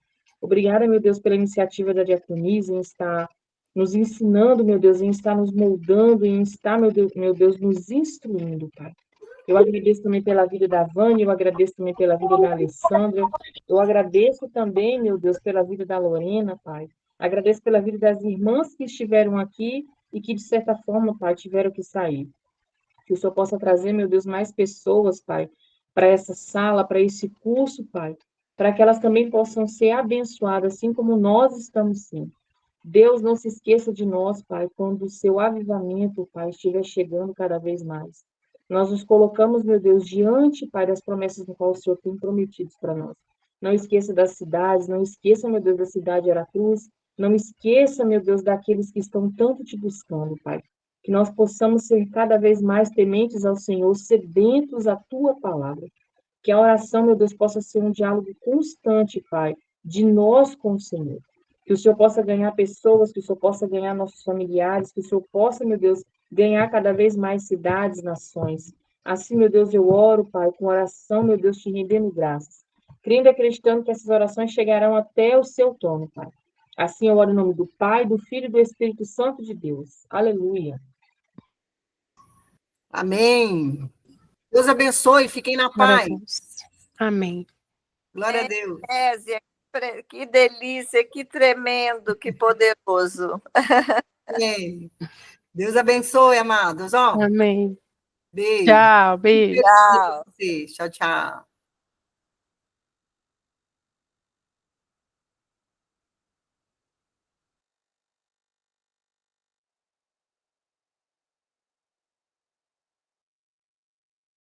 Obrigada, meu Deus, pela iniciativa da diaconisa em estar nos ensinando, meu Deus, em estar nos moldando, em estar, meu Deus, nos instruindo, Pai. Eu agradeço também pela vida da Vânia, eu agradeço também pela vida da Alessandra, eu agradeço também, meu Deus, pela vida da Lorena, Pai. Agradeço pela vida das irmãs que estiveram aqui e que, de certa forma, Pai, tiveram que sair. Que o Senhor possa trazer, meu Deus, mais pessoas, Pai, para essa sala, para esse curso, Pai, para que elas também possam ser abençoadas, assim como nós estamos sim. Deus, não se esqueça de nós, Pai, quando o seu avivamento, Pai, estiver chegando cada vez mais. Nós nos colocamos, meu Deus, diante, Pai, das promessas no qual o Senhor tem prometido para nós. Não esqueça das cidades, não esqueça, meu Deus, da cidade de Aracruz, não esqueça, meu Deus, daqueles que estão tanto te buscando, Pai. Que nós possamos ser cada vez mais tementes ao Senhor, sedentos à Tua palavra. Que a oração, meu Deus, possa ser um diálogo constante, Pai, de nós com o Senhor. Que o Senhor possa ganhar pessoas, que o Senhor possa ganhar nossos familiares, que o Senhor possa, meu Deus, ganhar cada vez mais cidades, nações. Assim, meu Deus, eu oro, Pai, com oração, meu Deus, te rendendo graças. Crendo e acreditando que essas orações chegarão até o seu trono, Pai. Assim eu oro em nome do Pai, do Filho e do Espírito Santo de Deus. Aleluia. Amém. Deus abençoe, fiquem na paz. Amém. Glória a Deus. Kézia, que delícia, que tremendo, que poderoso. Amém. Deus abençoe, amados. Amém. Beijo. Tchau, beijo. Tchau. Tchau, tchau.